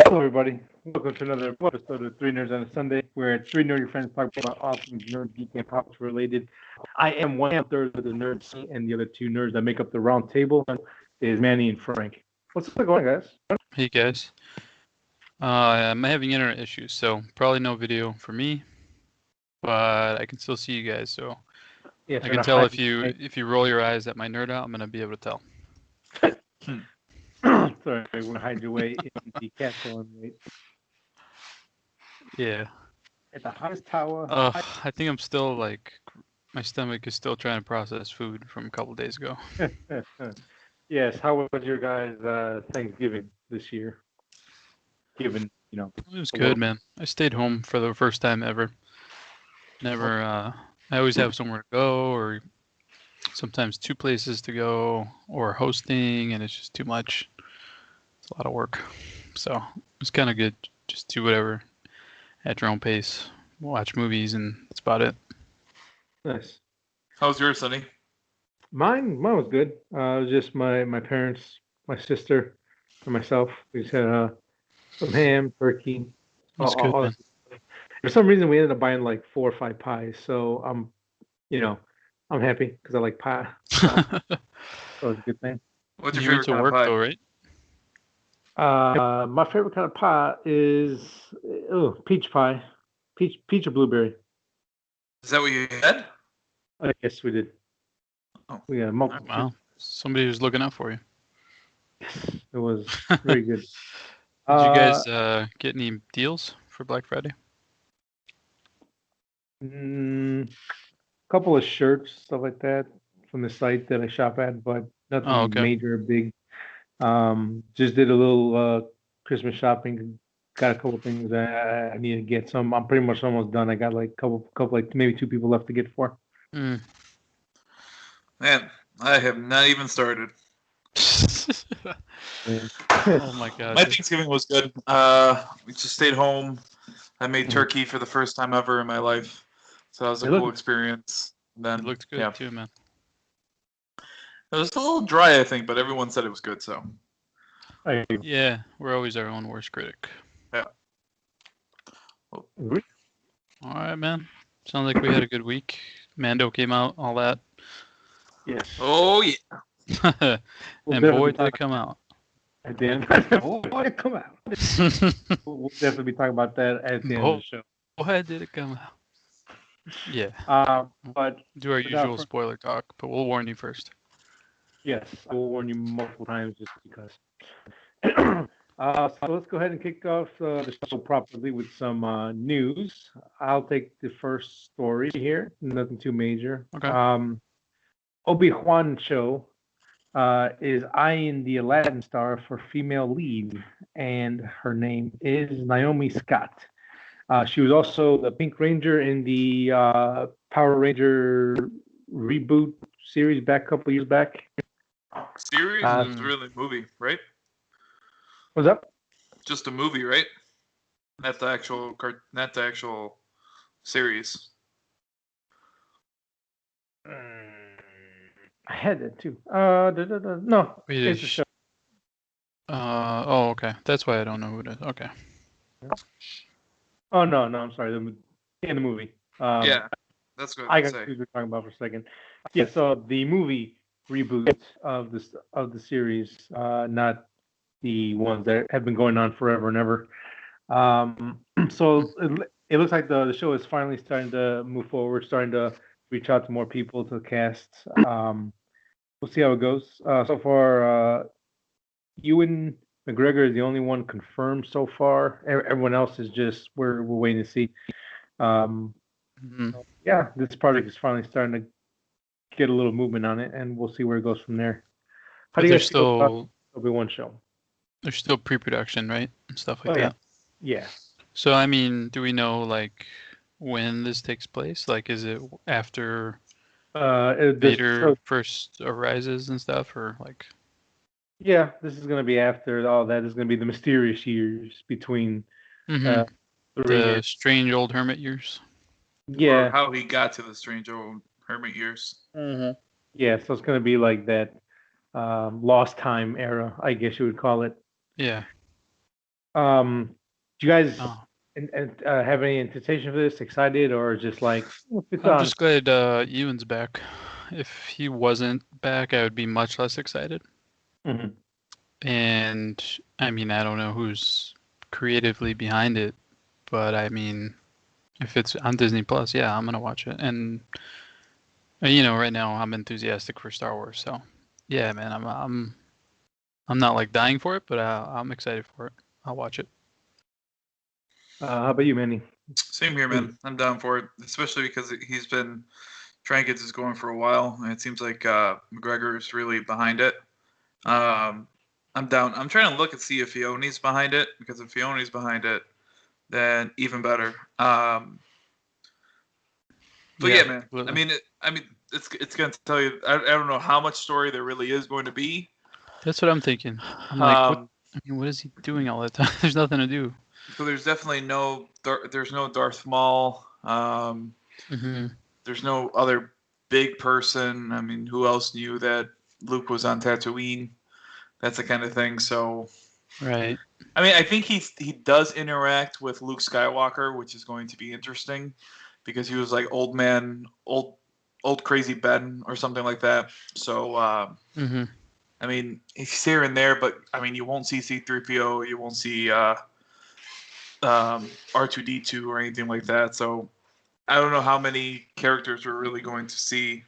Hello, everybody. Welcome to another episode of Three Nerds on a Sunday, where three nerdy friends talk about all things nerd, geek, and pop related. I am one third of the nerds, and the other two nerds that make up the round table is Manny and Frank. What's going on, guys? Hey guys, I'm having internet issues, so probably no video for me, but I can still see you guys. So Yes, I we're can not tell hiding. if you roll your eyes at my nerd out, I'm gonna be able to tell. Sorry, we're gonna hide your way in the castle and wait Yeah. at the highest tower. I think I'm still like my stomach is still trying to process food from a couple days ago. Yes. How was your guys' Thanksgiving this year? Given It was the good, world. man. I stayed home for the first time ever. Never. I always have somewhere to go, or sometimes two places to go, or hosting, and it's just too much. It's a lot of work. So it was kind of good. Just do whatever at your own pace, watch movies, and that's about it. Nice. How's yours, Sonny? Mine was good. It was just my parents, my sister, and myself. We just had some ham, turkey, That's good, all man. that. For some reason, we ended up buying like 4 or 5 pies. So you know, I'm happy because I like pie. So that was a good thing. What's your You're favorite into kind of work pie? though, right? My favorite kind of pie is peach pie, peach or blueberry. Is that what you had? I guess we did. Oh, We had multiple. Wow, somebody was looking out for you. It was very good. Did you guys get any deals for Black Friday? Couple of shirts, stuff like that, from the site that I shop at, but Oh, nothing okay. major or big. Just did a little Christmas shopping. Got a couple things that I need to get. Some I'm pretty much almost done. I got like couple like maybe two people left to get for. Mm. man, I have not even started. Oh my God. My Thanksgiving was good. We just stayed home. I made turkey for the first time ever in my life, so that was a It cool looked experience. And then It looked good yeah, too, man. it was a little dry, I think, but everyone said it was good. So I Yeah, we're always our own worst critic. yeah. agree. All right, man. Sounds like we had a good week. Mando came out, all that. Yes. Oh yeah. We'll And definitely boy, be did it talking come out. at the end. Boy, come out. We'll definitely be talking about that at the end of the show. Boy, did it come out. Yeah. But Do our without usual spoiler talk, but we'll warn you first. yes, I will warn you multiple times just because. So let's go ahead and kick off the show properly with some news. I'll take the first story here. Nothing too major. Okay. Obi Wan show is eyeing the Aladdin star for female lead, and her name is Naomi Scott. She was also the Pink Ranger in the Power Ranger reboot series back a couple years back. Series is really a movie, right? What's up? Just a movie, right? Not the actual series. I had that too. No, Wait, it's a show. Oh, okay. That's why I don't know who it is. Okay. Oh no, I'm sorry. In the movie. Yeah, that's what I I got say. who we're talking about for a second. Yeah, so the movie reboot of the series, not the ones that have been going on forever and ever. So it looks like the show is finally starting to move forward, starting to reach out to more people to cast. We'll see how it goes. So far, Ewan McGregor is the only one confirmed so far. Everyone else is just we're waiting to see. Um, Mhm. yeah, this project is finally starting to get a little movement on it, and we'll see where it goes from there. How But do you there's guys feel about still Obi-Wan show? pre-production, right? And stuff like Oh yeah, that. yeah. So I mean, do we know like when this takes place? Like, is it after Vader first arises and stuff, or like? Yeah, this is going to be after all that. This is going to be the mysterious years between Mm-hmm. 3 The and strange old hermit years. Or yeah, how he got to the strange old hermit years. Mm-hmm. yeah. So it's going to be like that lost time era, I guess you would call it. Yeah. Do you guys Oh, have any anticipation for this? Excited or just like it's I'm on? just glad Ewan's back. If he wasn't back, I would be much less excited. Mhm. And I mean, I don't know who's creatively behind it, but I mean, if it's on Disney Plus, yeah, I'm gonna watch it. And right now I'm enthusiastic for Star Wars, so yeah, man, I'm not like dying for it, but I'm excited for it. I'll watch it. How about you, Manny? Same here, man. I'm down for it, especially because he's been trying to get this going for a while, and it seems like McGregor is really behind it. Um, I'm down. I'm trying to look and see if Fione's behind it, because if Fione's behind it, then even better. But yeah, man. Completely. It's gonna tell you. I don't know how much story there really is going to be. That's what I'm thinking. I'm like, what? Um, I mean, what is he doing all the time? There's nothing to do. so there's definitely there's no Darth Maul. Hmm. There's no other big person. I mean, who else knew that Luke was on Tatooine? That's the kind of thing. So, Right. I mean, I think he does interact with Luke Skywalker, which is going to be interesting, because he was like old crazy Ben or something like that. So, Hmm. I mean, he's here and there, but I mean, you won't see C-3PO, you won't see R2D2 or anything like that. So, I don't know how many characters we're really going to see.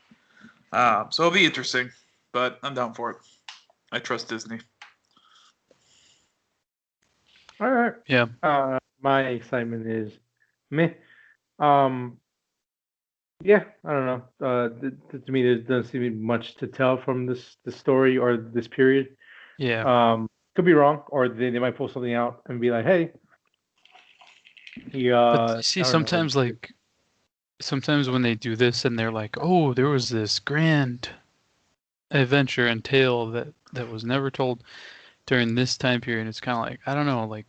So it'll be interesting, but I'm down for it. I trust Disney. All right. Yeah. My excitement is meh. Um, yeah, I don't know. To me, there doesn't seem to be much to tell from this story or this period. Yeah. Could be wrong, or they might pull something out and be like, "Hey, he But I you see, don't know." sometimes when they do this and they're like, oh, there was this grand adventure and tale that was never told during this time period. It's kind of like, I don't know, like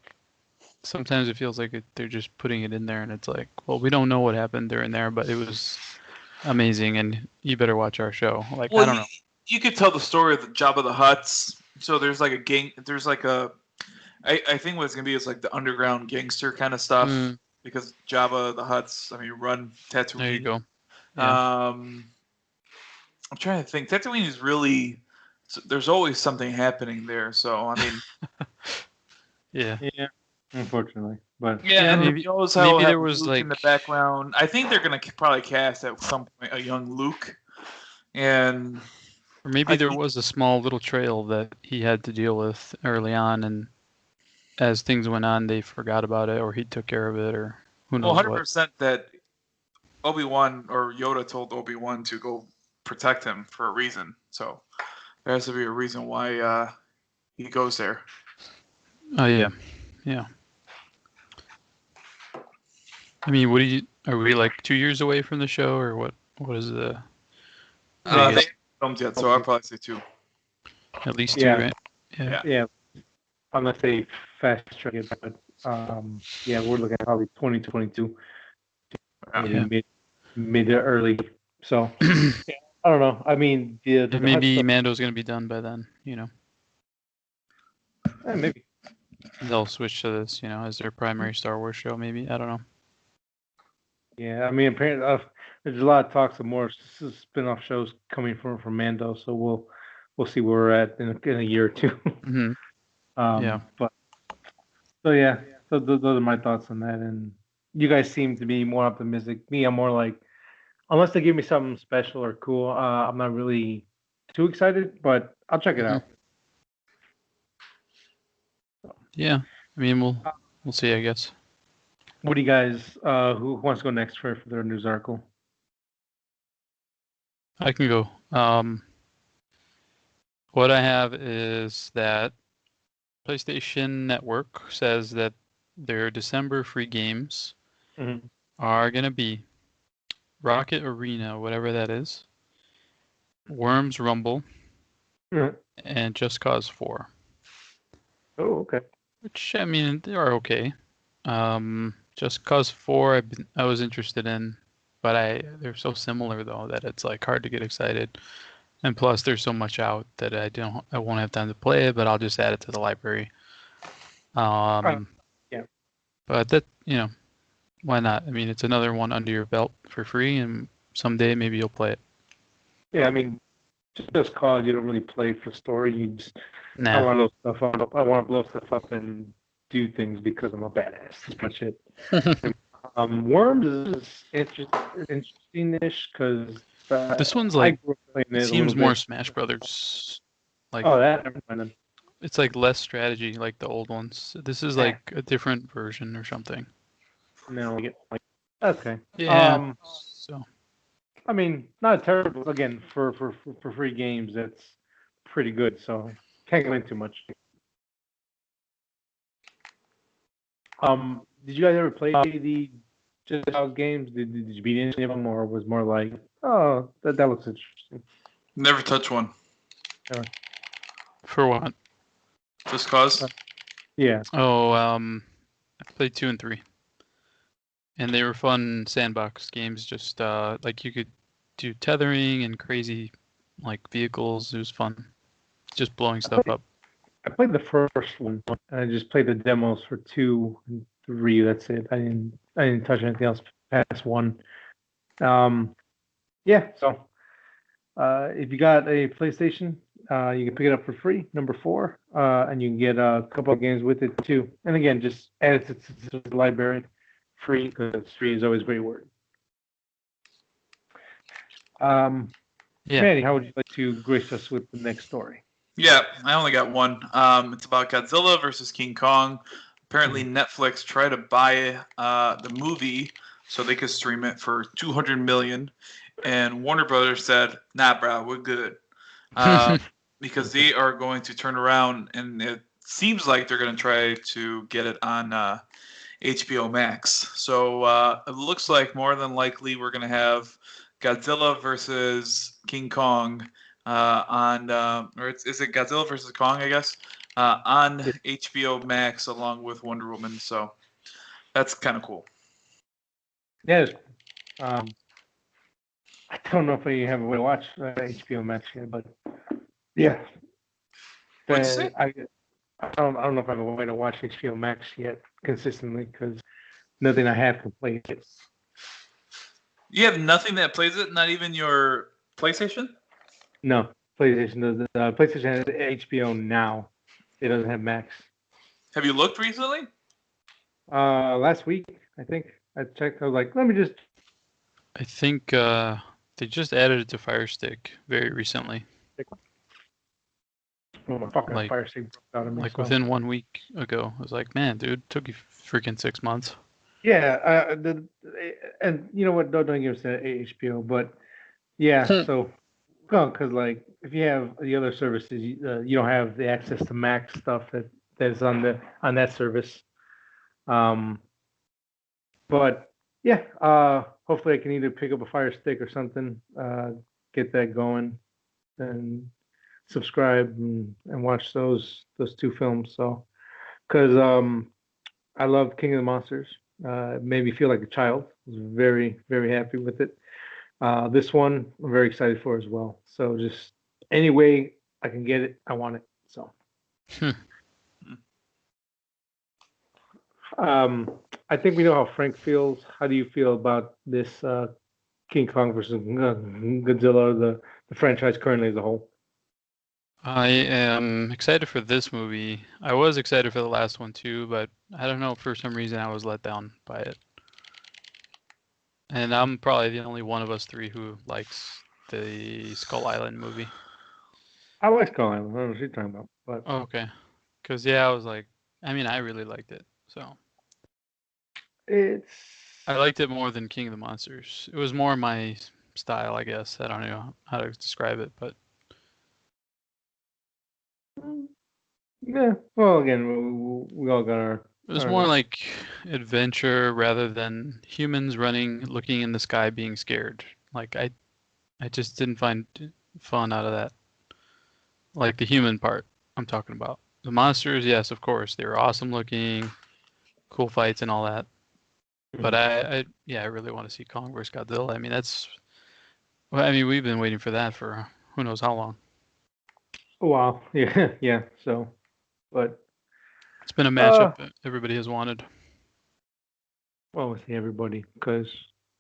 sometimes it feels like they're just putting it in there and it's like, well, we don't know what happened during there, but it was amazing and you better watch our show. Like, I Well, don't know. you could tell the story of the Jabba the Hutts. So there's like a gang. There's like a. I think what it's gonna be is like the underground gangster kind of stuff, Mm, because Jabba the Hutts. I mean, run there you Tatooine. go. Yeah. I'm trying to think. Tatooine is really. There's always something happening there. So I mean, Yeah. Yeah, unfortunately, but yeah, and Maybe who knows how we'll maybe have there was Luke in the like, background. I think they're gonna probably cast at some point a young Luke, and or maybe I there think was a small little trail that he had to deal with early on and as things went on, they forgot about it, or he took care of it, or who well, knows what. 100% that Obi Wan or Yoda told Obi Wan to go protect him for a reason. So there has to be a reason why he goes there. Oh yeah, yeah. I mean, what do you? Are we like 2 years away from the show, or what? What is the They haven't biggest? filmed yet, so I'll probably say two. At least two, yeah, right? Yeah. Yeah. yeah. Unless they fast track it, but yeah, we're looking at probably 2022, maybe Yeah. mid to early. So yeah, I don't know. I mean, And the hot maybe stuff, Mando's gonna be done by then. maybe. They'll switch to this, as their primary Star Wars show. Maybe I don't know. Yeah, I mean, apparently there's a lot of talks of more spin-off shows coming from Mando, so we'll see where we're at in a year or two. Hmm. Yeah. But so yeah, so those are my thoughts on that. And you guys seem to be more optimistic. Me, I'm more like, unless they give me something special or cool, I'm not really too excited, but I'll check it Hmm. out. Yeah. I mean, we'll see, I guess. What do you guys? Who wants to go next for their news article? I can go. What I have is that PlayStation Network says that their December free games Mhm. are going to be Rocket Arena, whatever that is, Worms Rumble, Mhm. and Just Cause 4. Oh, okay. Which, I mean, they are okay. Just Cause 4, I was interested in, but they're so similar though that it's like hard to get excited. And plus, there's so much out that I won't have time to play it, but I'll just add it to the library. Yeah. But that, why not? I mean, it's another one under your belt for free, and someday maybe you'll play it. Yeah, I mean, just cause you don't really play for story. You just I Nah. want to blow stuff up. I want to blow stuff up and do things because I'm a badass. That's much it. Worms is interesting-ish because This one's I like grew up playing it a little seems more bit. Smash Brothers. Like Oh, that never mind. it's like less strategy like the old ones. This is like a different version or something. No, okay. Yeah. So I mean, not terrible. Again, for free games, that's pretty good. So can't complain too much. Did you guys ever play the Just Cause games? Did you beat any of them, or was more like, oh, that looks interesting? Never touch one. for what? Just cause. Yeah. Oh, I played 2 and 3. And they were fun sandbox games, just like you could do tethering and crazy like vehicles. It was fun. Just blowing stuff up. I played the first one. I just played the demos for 2 and 3. That's it. I didn't touch anything else past 1. Yeah. So if you got a PlayStation, you can pick it up for free, number 4, and you can get a couple of games with it too. And again, just add it to the library, free, because free is always a great word. Yeah. Manny, how would you like to grace us with the next story? Yeah, I only got one. It's about Godzilla versus King Kong. Apparently, Netflix tried to buy the movie so they could stream it for $200 million, and Warner Brothers said, "Nah, bro, we're good," because they are going to turn around, and it seems like they're going to try to get it on HBO Max. So it looks like more than likely we're going to have Godzilla versus King Kong or is it Godzilla versus Kong, I guess, on HBO Max along with Wonder Woman. So that's kind of cool. Yeah. I don't know if I have a way to watch HBO Max yet, but yeah. What'd you say? I don't know if I have a way to watch HBO Max yet consistently because nothing I have can play it. You have nothing that plays it, not even your PlayStation? No, PlayStation does. PlayStation has HBO now. It doesn't have Max. Have you looked recently? Last week I think I checked. I was like, let me just. I think they just added it to Fire Stick very recently. Oh, my fucking Like- Fire Stick broke out of me. Like so. within 1 week ago. I was like, man, dude, it took you freaking 6 months. Yeah, and you know what? Don't give us HBO, but yeah. So, because like if you have the other services, you don't have the access to Max stuff that's on that service. But yeah, hopefully I can either pick up a Fire Stick or something, get that going, and subscribe and watch those 2 films. So, because I love King of the Monsters. It made me feel like a child. I was very, very happy with it. This one, I'm very excited for as well. So just any way I can get it, I want it. So, I think we know how Frank feels. How do you feel about this King Kong versus Godzilla, the franchise currently as a whole? I am excited for this movie. I was excited for the last one too, but I don't know, for some reason I was let down by it. And I'm probably the only one of us 3 who likes the Skull Island movie. I like Skull Island. I don't know what you're talking about, but Oh, okay. Because, yeah, I was like, I mean, I really liked it. So it's I liked it more than King of the Monsters. It was more my style, I guess. I don't know how to describe it, but yeah. Well, again, we all got our. it was more like adventure rather than humans running, looking in the sky, being scared. Like I just didn't find fun out of that. Like the human part I'm talking about. The monsters, yes, of course, they were awesome looking, cool fights and all that. But I really want to see Kong vs. Godzilla. I mean, we've been waiting for that for who knows how long. Wow. Yeah. Yeah. So, but It's been a matchup that everybody has wanted. Well, we see everybody because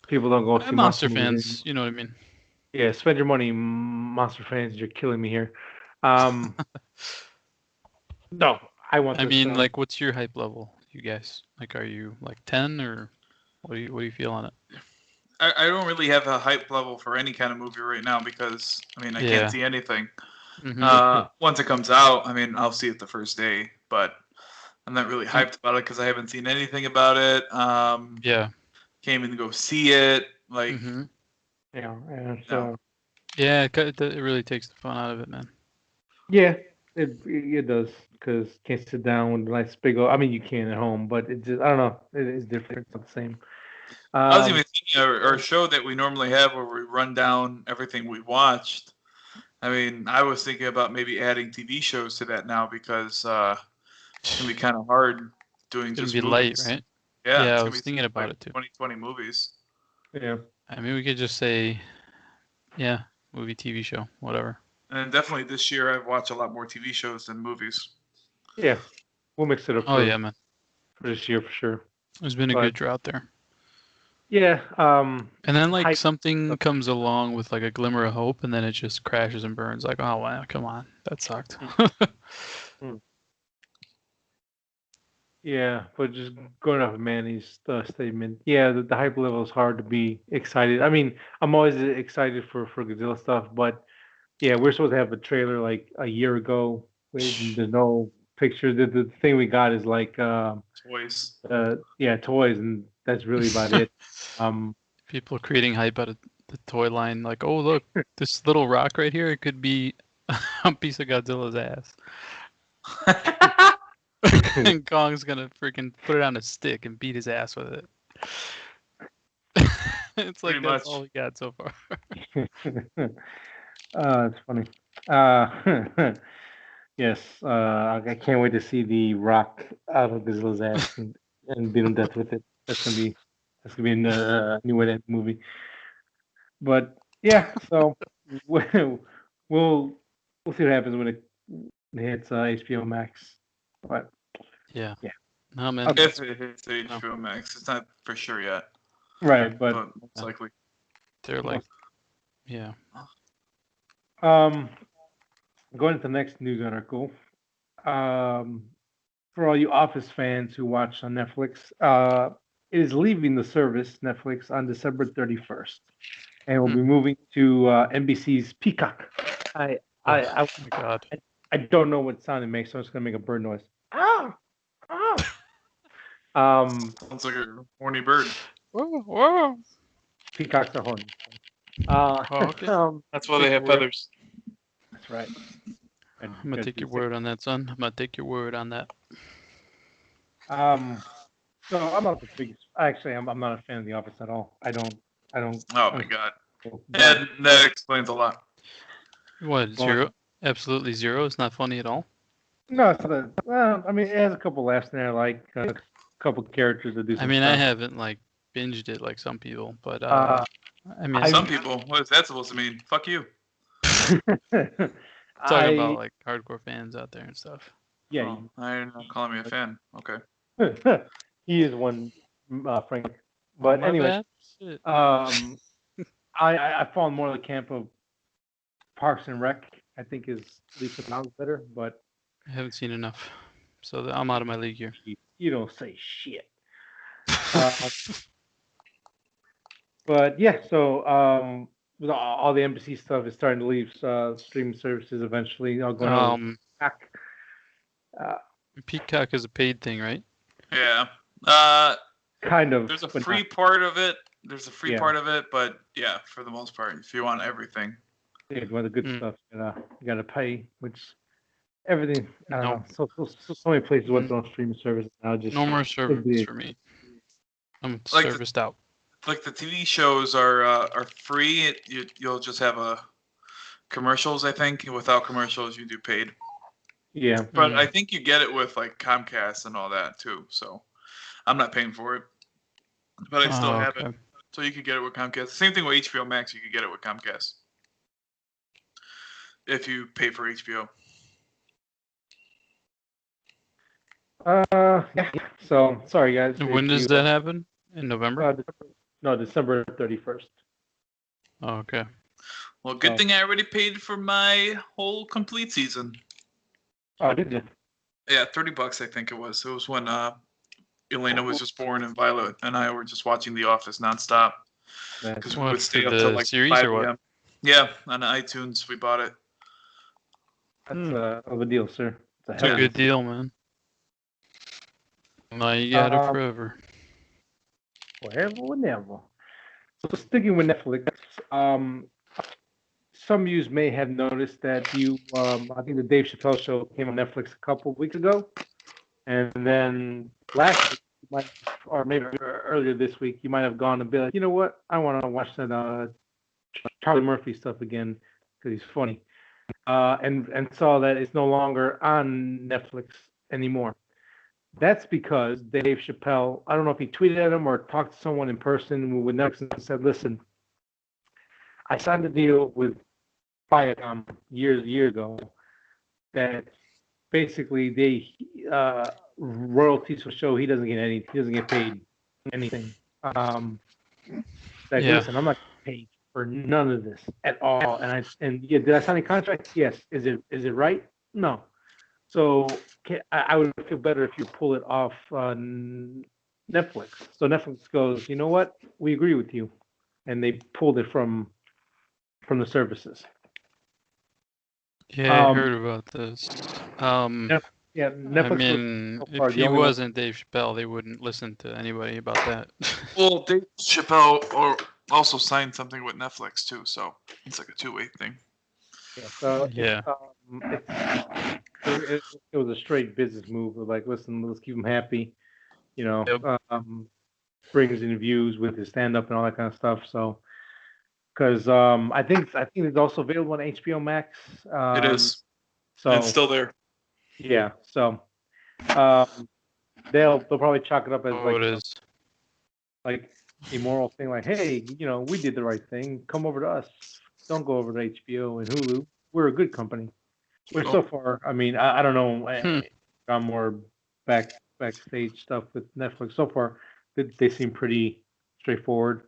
people don't go see Monster movies fans, anymore. you know what I mean? Yeah, spend your money, monster fans. You're killing me here. No, I want I this. mean, like, what's your hype level, you guys? Like, are you like 10 or what do you feel on it? I don't really have a hype level for any kind of movie right now because I mean I can't see anything. Once it comes out, I mean I'll see it the first day, but I'm not really hyped about it because I haven't seen anything about it. Yeah. Can't even go see it. Like, Yeah, and no. Yeah, it really takes the fun out of it, man. yeah, it does because can't sit down with a nice big old. I mean, you can at home, but it just I don't know. It is different. It's not the same. I was even thinking our show that we normally have where we run down everything we watched. I mean, I was thinking about maybe adding TV shows to that now because it's gonna be kind of hard doing It's gonna just be movies. light, right? Yeah, Yeah, it's I gonna was be thinking about like it too. 2020 movies. Yeah. I mean, we could just say, yeah, movie, TV show, whatever. And definitely this year I've watched a lot more TV shows than movies. Yeah, we'll mix it up. Oh yeah, man. For this year for sure. There's been a good drought there. Yeah. And then like something comes along with like a glimmer of hope, and then it just crashes and burns. Like, oh wow, come on, that sucked. Yeah, but just going off of Manny's statement, yeah, the hype level is hard to be excited. I mean, I'm always excited for Godzilla stuff, but yeah, we're supposed to have a trailer like a year ago. There's no picture. The thing we got is like Toys. Yeah, toys, and that's really about it. People creating hype out of the toy line, like, oh look, this little rock right here, it could be a piece of Godzilla's ass. And Kong's gonna freaking put it on a stick and beat his ass with it. It's like that's all we got so far. It's funny. Yes, I can't wait to see the rock out of Godzilla's ass and beat him to death with it. That's gonna be a new way to end the movie. But yeah, so we'll we'll see what happens when it hits HBO Max. But yeah, yeah. No man. If it hits HBO Max, it's not for sure yet. Right, but most likely. They're like, yeah. Going to the next news article. For all you Office fans who watch on Netflix, it is leaving the service, Netflix, on December 31st, and will be moving to NBC's Peacock. Oh my God. I don't know what sound it makes, so I'm just gonna make a bird noise. Ah, ah. Sounds like a horny bird. Whoa, whoa. Peacocks are horny. Okay. That's why they have feathers. That's right. I'm gonna take your word on that, son. I'm gonna take your word on that. So I'm not the biggest. Actually, I'm not a fan of The Office at all. I don't. Oh my God. That explains a lot. What, zero? Absolutely zero? It's not funny at all? No, it's not. Well, I mean, it has a couple laughs in there, like a couple characters that do some I mean, stuff. I haven't like binged it like some people, but I mean, some people. What is that supposed to mean? Fuck you. Talking about like hardcore fans out there and stuff. Yeah, I'm not calling me a fan. Okay. he is one, Frank. But anyway, I fall in more of the camp of Parks and Rec. I think is leaps and bounds better, but I haven't seen enough, so I'm out of my league here. You don't say shit. But yeah, so with all the embassy stuff is starting to leave streaming services eventually. All going back. Peacock is a paid thing, right? Yeah. Kind of. There's a free part of it. There's a free part of it, but yeah, for the most part, if you want everything. Yeah, one of the good stuff, you gotta pay, which everything. I don't know. So many places went on streaming services now. Just no more service for me. I'm like serviced out. Like the TV shows are free. You'll just have commercials. I think without commercials, you do paid. Yeah. But I think you get it with like Comcast and all that too. So I'm not paying for it, but I still have it. So you could get it with Comcast. Same thing with HBO Max. You could get it with Comcast if you pay for HBO. Yeah. So sorry guys. When If does you that happen? In November? December 31st. Oh, okay. Well, good So- thing I already paid for my whole complete season. Oh, did you? Yeah, $30 I think it was. It was when Elena was just born and Violet and I were just watching The Office nonstop because we What, would for stay up till the like series 5 or what? a.m. Yeah, on iTunes we bought it. That's of a deal, sir. It's a Yeah. good deal, man. Now you got it forever. Forever and ever. So sticking with Netflix, some of you may have noticed that I think the Dave Chappelle show came on Netflix a couple of weeks ago, and then last week, or maybe earlier this week, you might have gone and be like, you know what, I want to watch that Charlie Murphy stuff again because he's funny, and saw that it's no longer on Netflix anymore. That's because Dave Chappelle, I don't know if he tweeted at him or talked to someone in person with Netflix and said, listen, I signed a deal with Viacom years ago that basically they royalties for show he doesn't get paid anything. Like Yeah. listen, I'm not paid for none of this at all. And yeah, did I sign a contract? Yes. Is it right? No. So I would feel better if you pull it off Netflix. So Netflix goes, you know what? We agree with you, and they pulled it from the services. Yeah, I heard about this. Yeah, I Netflix mean, was so far if the he only one. wasn't Dave Chappelle, they wouldn't listen to anybody about that. Well, Dave Chappelle also signed something with Netflix too, so it's like a two-way thing. Yeah, so Yeah. it was a straight business move. Like, listen, let's keep him happy. You know, Yep. brings in views with his stand-up and all that kind of stuff. So, because I think it's also available on HBO Max. It is. So And it's still there. yeah, so they'll probably chalk it up as Oh, it is. like a moral thing, like, hey, we did the right thing. Come over to us. Don't go over to HBO and Hulu. We're a good company. Which so far, I mean, I don't know. I'm more backstage stuff with Netflix. So far, they seem pretty straightforward.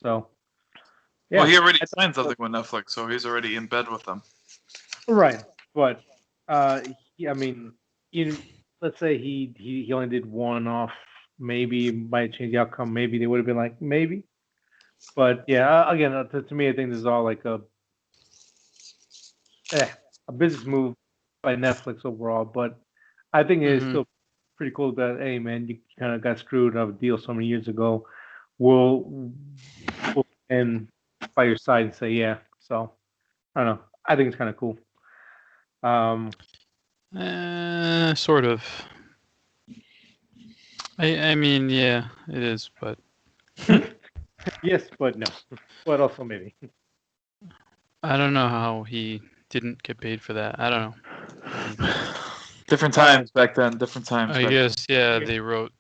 So, yeah. Well, he already signed something with Netflix, so he's already in bed with them. Right, but I mean, let's say he only did one off. Maybe it might change the outcome. Maybe they would have been like maybe. But yeah, again, to me, I think this is all like a business move by Netflix overall. But I think it is still pretty cool that, hey man, you kind of got screwed out of a deal so many years ago. We'll stand by your side and say yeah. So I don't know. I think it's kind of cool. Sort of. I mean, yeah, it is, but yes, but no. But also maybe. I don't know how he didn't get paid for that. I don't know. Different times back then. Different times. I guess, yeah, they wrote,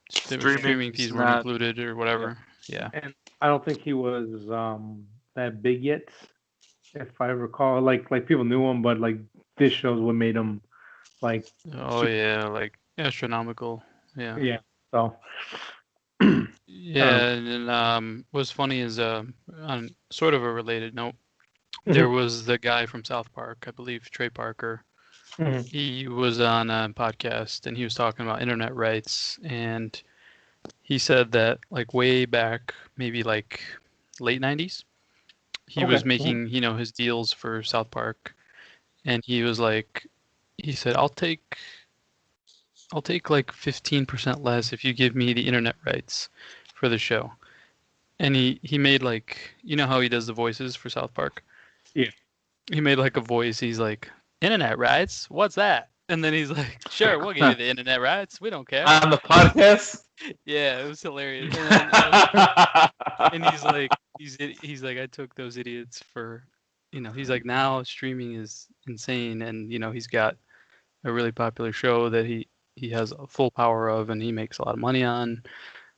Streaming streaming fees weren't included or whatever. Yeah. And I don't think he was that big yet, if I recall. Like people knew him, but like this show's what made him like. Oh yeah, like astronomical. Yeah. Yeah. So. Yeah, and then what's funny is on sort of a related note, there was the guy from South Park, I believe Trey Parker. He was on a podcast and he was talking about internet rights, and he said that like way back, maybe like late 90s, he was making, his deals for South Park, and he was like, he said, I'll take like 15% less if you give me the internet rights for the show. And he made like, how he does the voices for South Park? Yeah. He made like a voice. He's like, internet rights? What's that? And then he's like, sure, we'll give you the internet rights. We don't care. On the podcast? Yeah, it was hilarious. And he's like, I took those idiots for, he's like, now streaming is insane. And, he's got a really popular show that he has a full power of and he makes a lot of money on.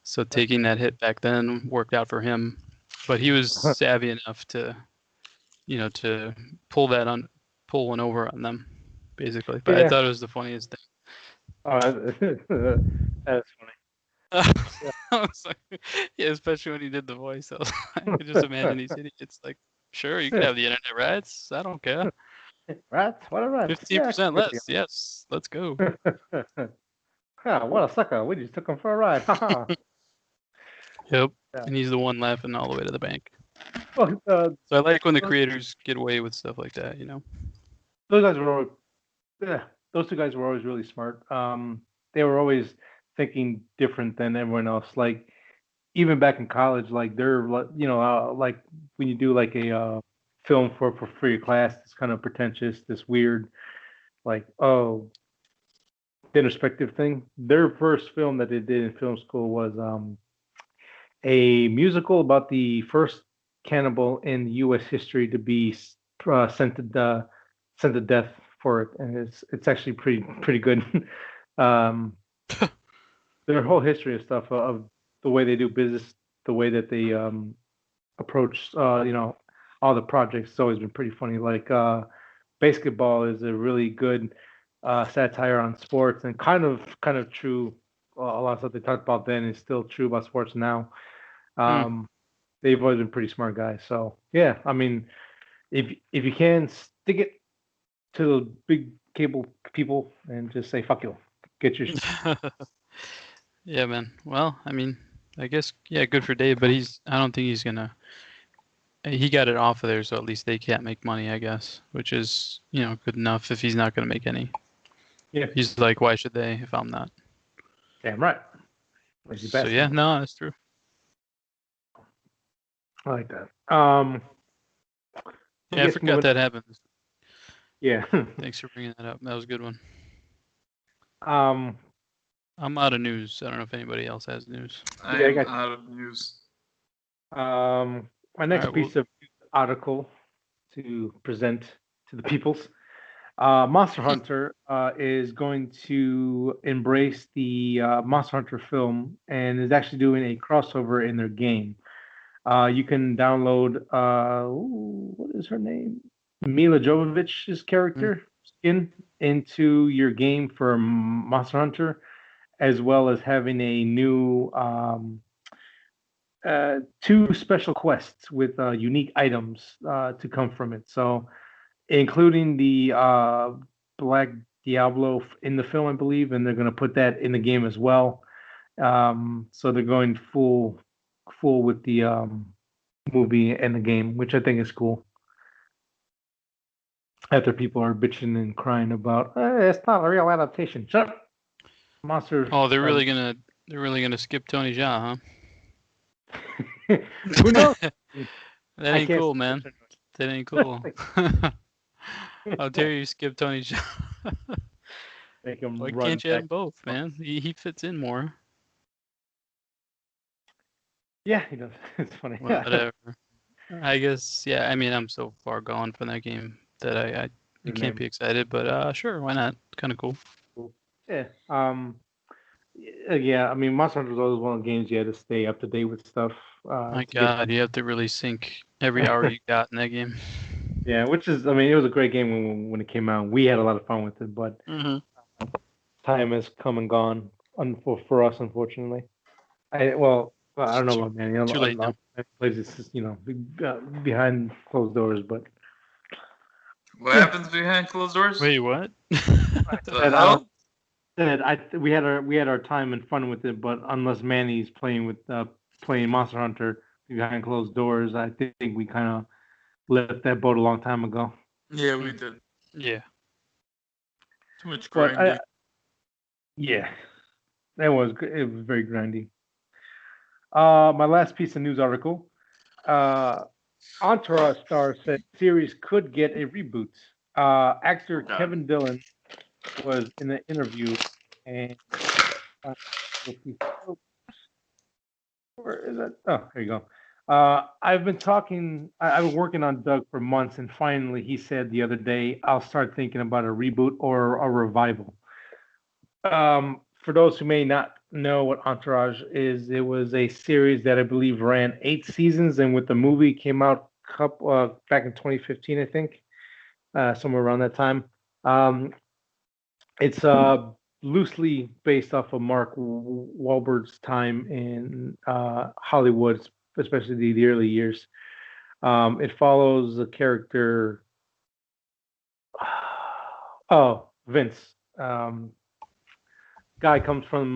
So taking that hit back then worked out for him, but he was savvy enough to, to pull one over on them, basically. But I thought it was the funniest thing. Oh, that's funny. I was like, yeah, especially when he did the voice. I could just imagine these idiots like, sure, you can have the internet rights. I don't care. Rats? What a rat? Yeah, 15% good deal. less. Yes, let's go. Ah, what a sucker. We just took him for a ride. Haha. Yep. Yeah. And he's the one laughing all the way to the bank. Well, So I like when the creators get away with stuff like that, those guys were always, yeah, those two guys were always really smart. They were always thinking different than everyone else. Like even back in college, like like when you do like a film for your class, it's kind of pretentious, this weird, like introspective thing. Their first film that they did in film school was a musical about the first cannibal in U.S. history to be sent to death for it, and it's actually pretty good. um, their whole history and stuff of the way they do business, the way that they approach, all the projects. It's always been pretty funny. Like basketball is a really good satire on sports, and kind of true. A lot of stuff they talked about then is still true about sports now. Hmm. Um, they've always been pretty smart guys. So yeah, I mean, if you can stick it to the big cable people and just say fuck you, get your Yeah, man. Well, I mean, I guess yeah, good for Dave, but I don't think he's gonna. He got it off of there, so at least they can't make money, I guess, which is good enough if he's not gonna make any. yeah, He's like, why should they if I'm not? damn right, lazy So yeah, bastard. no, that's true. I like that. I Yeah, I guess forgot moving. that happened. Yeah. Thanks for bringing that up. That was a good one. um. I'm out of news. I don't know if anybody else has news. I Yeah, I am got out of news. my All next right, well, piece of article to present to the peoples. Monster Hunter is going to embrace the Monster Hunter film and is actually doing a crossover in their game. You can download what is her name? Mila Jovovich's character skin into your game for Monster Hunter, as well as having a new two special quests with unique items to come from it. So, including the Black Diablo in the film, I believe, and they're going to put that in the game as well. So they're going full with the movie and the game, which I think is cool. After people are bitching and crying about, it's not a real adaptation. Shut up. Monsters. oh, they're really gonna skip Tony Jaa, Who knows? huh? That I ain't can't. cool, man. That ain't cool. How dare you skip Tony Jaa? Make them Why run can't you have back. them both, man? He fits in more. Yeah, he does. It's funny. Whatever. I guess, yeah. I mean, I'm so far gone from that game that I can't be excited. But sure, why not? Kind of cool. Yeah. Yeah. I mean, Monster Hunter is always one of the games you had to stay up to date with stuff. My To get. God, you have to really sink every hour you got in that game. Yeah, which is, I mean, it was a great game when it came out. We had a lot of fun with it, but Mm-hmm. time has come and gone for us, unfortunately. I don't know about Manny. A Too late lot now. of places, behind closed doors, but What happens behind closed doors? Wait, what? The hell? we had our time and fun with it, but unless Manny's playing Monster Hunter behind closed doors, I think we kind of left that boat a long time ago. Yeah, we did. Yeah. Too much But grinding. yeah, it was very grindy. My last piece of news article. Entourage star said series could get a reboot. Actor God. Kevin Dillon was in an interview, and where is that? Oh, there you go. I've been talking. I've been working on Doug for months, and finally, he said the other day, "I'll start thinking about a reboot or a revival." For those who may not know what Entourage is, it was a series that I believe ran 8 seasons, and with the movie came out back in 2015, I think, somewhere around that time. Um, it's loosely based off of Mark Wahlberg's time in Hollywood, especially the early years. It follows the character. Oh, Vince. Guy comes from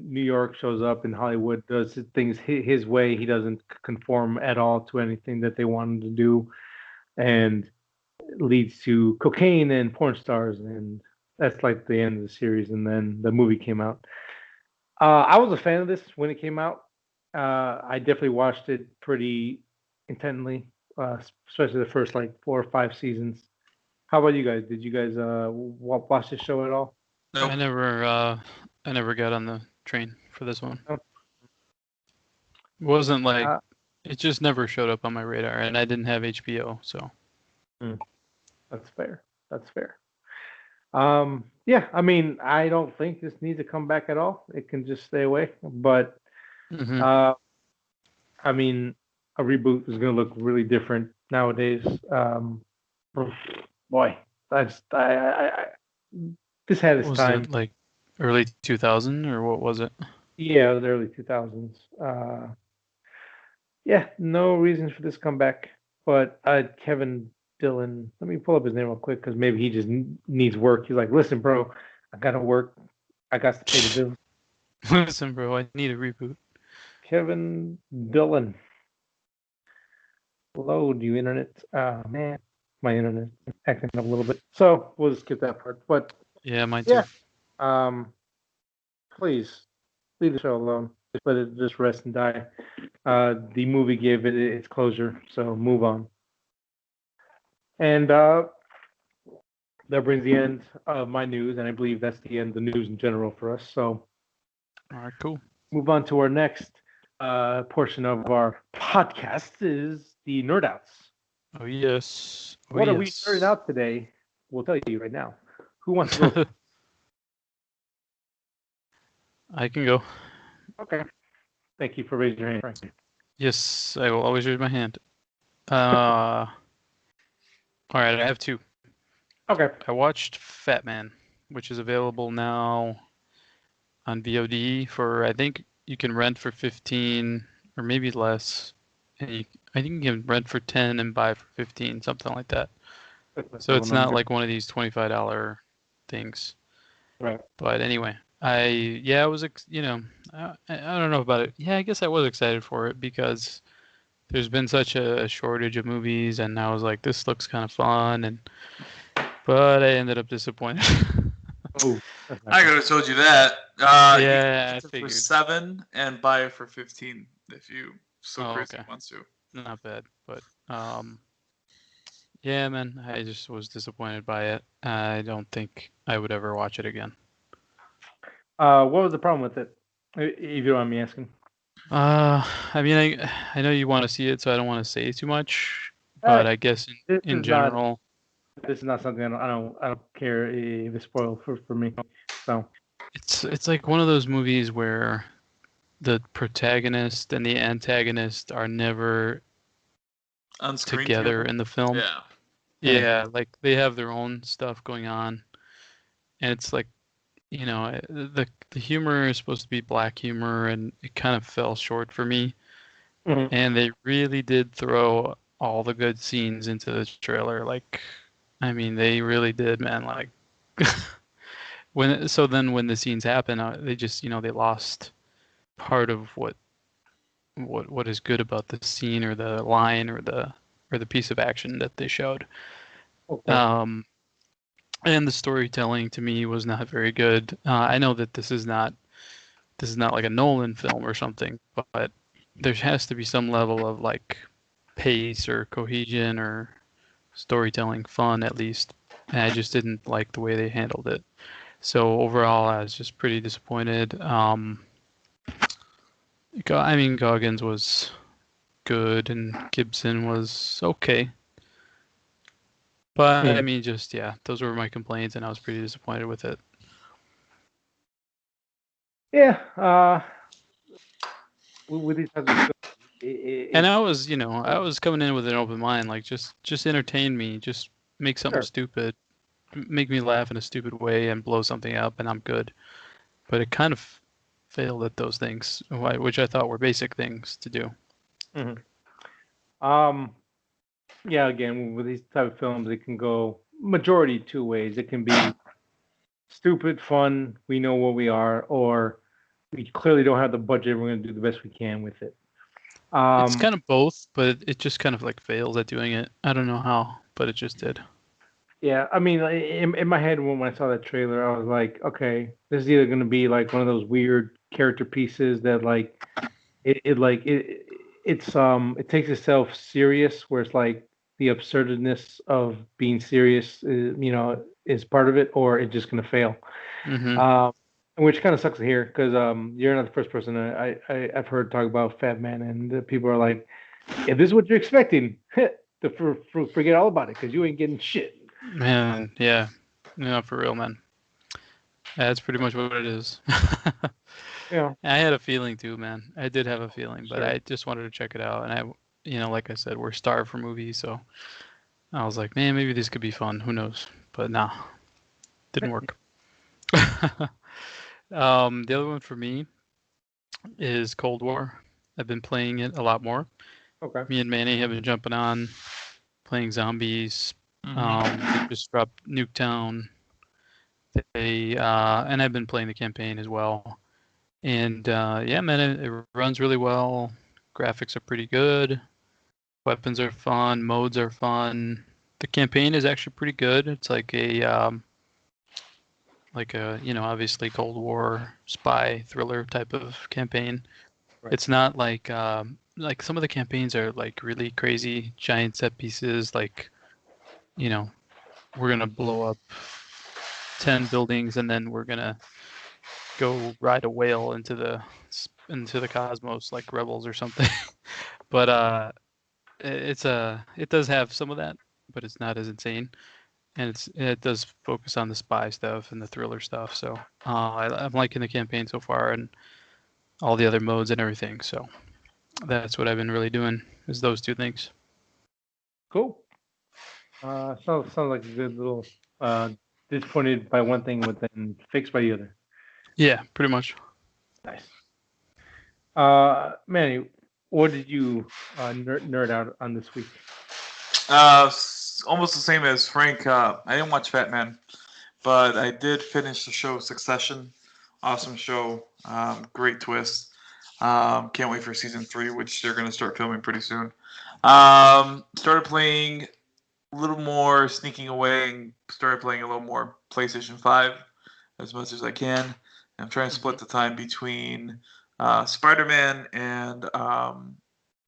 New York, shows up in Hollywood, does things his way. He doesn't conform at all to anything that they want him to do, and leads to cocaine and porn stars, and that's like the end of the series. And then the movie came out. I was a fan of this when it came out. I definitely watched it pretty intently, especially the first like 4 or 5 seasons. How about you guys? Did you guys watch this show at all? Nope. I never got on the train for this one. No. It wasn't like Uh, it just never showed up on my radar, and I didn't have HBO, so. That's fair. That's fair. Yeah, I mean, I don't think this needs to come back at all. It can just stay away. But Mhm. I mean, a reboot is going to look really different nowadays. Boy, this had its Was time. it like early 2000 or what was it? Yeah, the early 2000s. Yeah, no reason for this comeback. But Kevin Dillon, let me pull up his name real quick because maybe he just needs work. He's like, listen, bro, I gotta work. I got to pay the bills. Listen, bro, I need a reboot. Kevin Dillon. Load, you internet. Man, my internet acting up a little bit. So we'll just skip that part. But Yeah, mine too. yeah, please leave the show alone. Let it just rest and die. The movie gave it its closure, so move on. And that brings the end of my news, and I believe that's the end of the news in general for us. So All right, cool. move on to our next portion of our podcast is the nerd outs. Oh yes. Oh, What are we yes. nerding out today? We'll tell you right now. Who wants to go? I can go. Okay. Thank you for raising your hand, Frank. Yes, I will always raise my hand. All right, I have two. Okay. I watched Fatman, which is available now on VOD for, I think you can rent for 15 or maybe less. And I think you can rent for 10 and buy for 15, something like that. So it's not like one of these $25 things. Right. But anyway, I was, I don't know about it. Yeah, I guess I was excited for it because there's been such a shortage of movies, and I was like, this looks kind of fun, but I ended up disappointed. Oh, I could have told you that. Yeah, You can I rent it for figured. 7 and buy it for 15 if you crazy Okay. wants to. Not bad, but yeah, man, I just was disappointed by it. I don't think I would ever watch it again. What was the problem with it? If you don't mind me asking. I mean, I know you want to see it, so I don't want to say too much, but I guess in general, this is not something I don't care if it's spoiled for me. So it's like one of those movies where the protagonist and the antagonist are never together in the film. Yeah. Yeah, like they have their own stuff going on, and it's like, the humor is supposed to be black humor, and it kind of fell short for me. Mhm. And they really did throw all the good scenes into the trailer. Like, I mean, they really did, man. Like, when the scenes happen, they just, they lost part of what is good about the scene or the line or the piece of action that they showed. Okay. And the storytelling to me was not very good. I know that this is not like a Nolan film or something, but there has to be some level of like pace or cohesion or storytelling fun at least. And I just didn't like the way they handled it. So overall, I was just pretty disappointed. I mean, Goggins was good and Gibson was okay. But I mean, just, yeah, those were my complaints, and I was pretty disappointed with it. Yeah. With these types of stuff, And I was coming in with an open mind, like just entertain me, just make something Sure. stupid. make me laugh in a stupid way and blow something up, and I'm good. But it kind of failed at those things, which I thought were basic things to do. Yeah, again, with these type of films, it can go majority two ways. It can be stupid, fun, we know what we are, or we clearly don't have the budget. We're going to do the best we can with it. It's kind of both, but it just kind of like fails at doing it. I don't know how, but it just did. Yeah, I mean, in my head when I saw that trailer, I was like, okay, this is either going to be like one of those weird character pieces that like it takes itself serious, where it's like the absurdness of being serious, is part of it, or it's just going to fail. Mm-hmm. Which kind of sucks to hear because you're not the first person I've heard talk about Fatman, and people are like, if this is what you're expecting, forget all about it because you ain't getting shit. Man, yeah, for real, man. That's pretty much what it is. Yeah. I had a feeling too, man. I did have a feeling, but Sure. I just wanted to check it out, and like I said, we're starved for movies, so I was like, man, maybe this could be fun. Who knows? But nah, didn't work. The other one for me is Cold War. I've been playing it a lot more. Okay. Me and Manny have been jumping on, playing zombies. They just dropped Nuketown. And I've been playing the campaign as well. And yeah, man, it runs really well. Graphics are pretty good. Weapons are fun. Modes are fun. The campaign is actually pretty good. It's like a obviously Cold War spy thriller type of campaign. Right. It's not like some of the campaigns are like really crazy giant set pieces, like, we're gonna blow up 10 buildings and then we're gonna go ride a whale into the cosmos like Rebels or something. But it does have some of that, but it's not as insane, and it does focus on the spy stuff and the thriller stuff. So I'm liking the campaign so far and all the other modes and everything. So that's what I've been really doing, is those two things. Cool. Sounds like a good little disappointed by one thing, but then fixed by the other. Yeah, pretty much. Nice. Manny, what did you nerd out on this week? Almost the same as Frank. I didn't watch Fatman, but I did finish the show Succession. Awesome show. Great twist. Can't wait for season 3, which they're going to start filming pretty soon. Started playing a little more, sneaking away, and started playing a little more PlayStation 5 as much as I can. I'm trying to split the time between Spider-Man and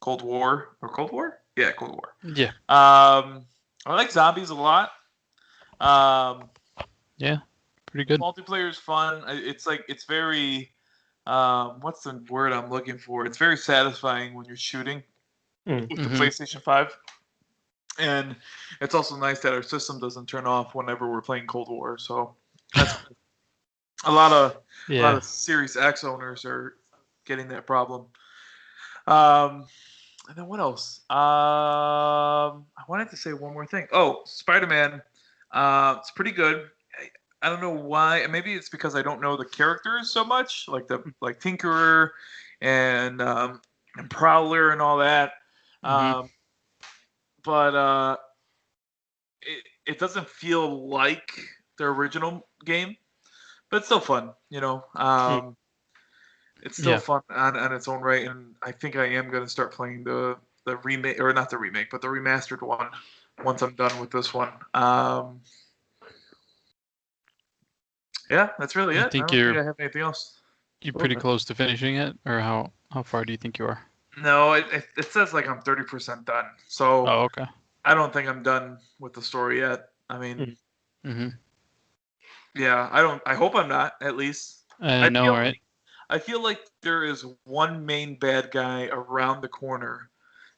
Cold War. Or Cold War? Yeah, Cold War. Yeah. I like zombies a lot. Yeah, pretty good. Multiplayer is fun. It's very what's the word I'm looking for? It's very satisfying when you're shooting with the PlayStation 5. And it's also nice that our system doesn't turn off whenever we're playing Cold War. So that's a lot of Series X owners are getting that problem. And then what else? I wanted to say one more thing. Oh, Spider-Man. It's pretty good. I don't know why. Maybe it's because I don't know the characters so much, like Tinkerer and Prowler and all that. But it doesn't feel like the original game, but it's still fun. It's still fun on its own right, and I think I am going to start playing the remake, or not the remake, but the remastered one once I'm done with this one. Yeah, that's really it. I don't think I have anything else. You're pretty close to finishing it, or how far do you think you are? No, it says like I'm 30% done. So okay. I don't think I'm done with the story yet. I mean, yeah, I hope I'm not, at least. I know, right? I feel like there is one main bad guy around the corner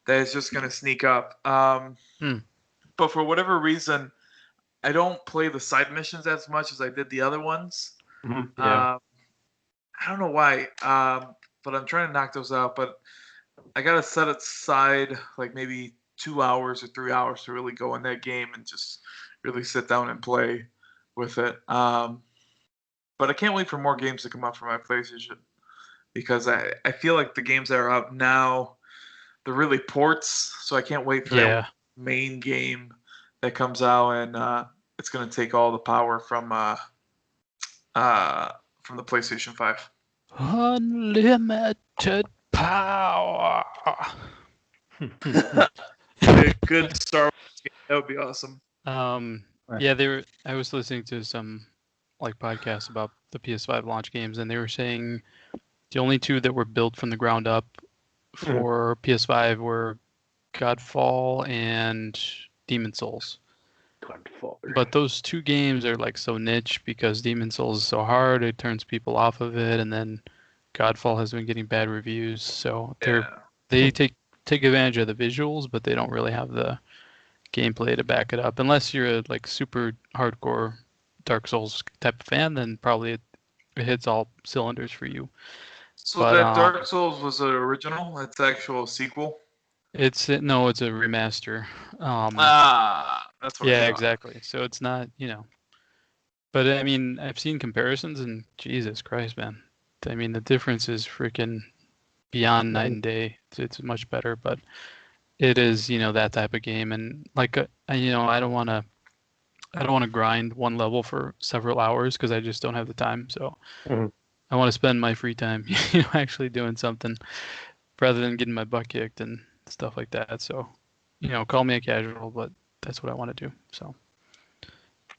that is just going to sneak up. But for whatever reason, I don't play the side missions as much as I did the other ones. Yeah. I don't know why, but I'm trying to knock those out. But I got to set aside like maybe 2 hours or 3 hours to really go in that game and just really sit down and play. with it. But I can't wait for more games to come out for my PlayStation because I feel like the games that are out now, they're really ports. So I can't wait for that main game that comes out, and it's gonna take all the power from the PlayStation 5. Unlimited power. Good Star Wars game. That would be awesome. Yeah, I was listening to some like podcasts about the PS5 launch games, and they were saying the only two that were built from the ground up for PS5 were Godfall and Demon Souls. Godfall. But those two games are like so niche because Demon Souls is so hard, it turns people off of it, and then Godfall has been getting bad reviews, so they take advantage of the visuals, but they don't really have the gameplay to back it up. Unless you're a like super hardcore Dark Souls type of fan, then probably it hits all cylinders for you. So that Dark Souls was the original. It's actual sequel. It's a remaster. That's what. Yeah, exactly. So it's not, But I mean, I've seen comparisons, and Jesus Christ, man. I mean, the difference is freaking beyond night and day. It's much better, but it is, that type of game, and like, I don't want to grind one level for several hours because I just don't have the time. So I want to spend my free time, actually doing something rather than getting my butt kicked and stuff like that. So, call me a casual, but that's what I want to do. So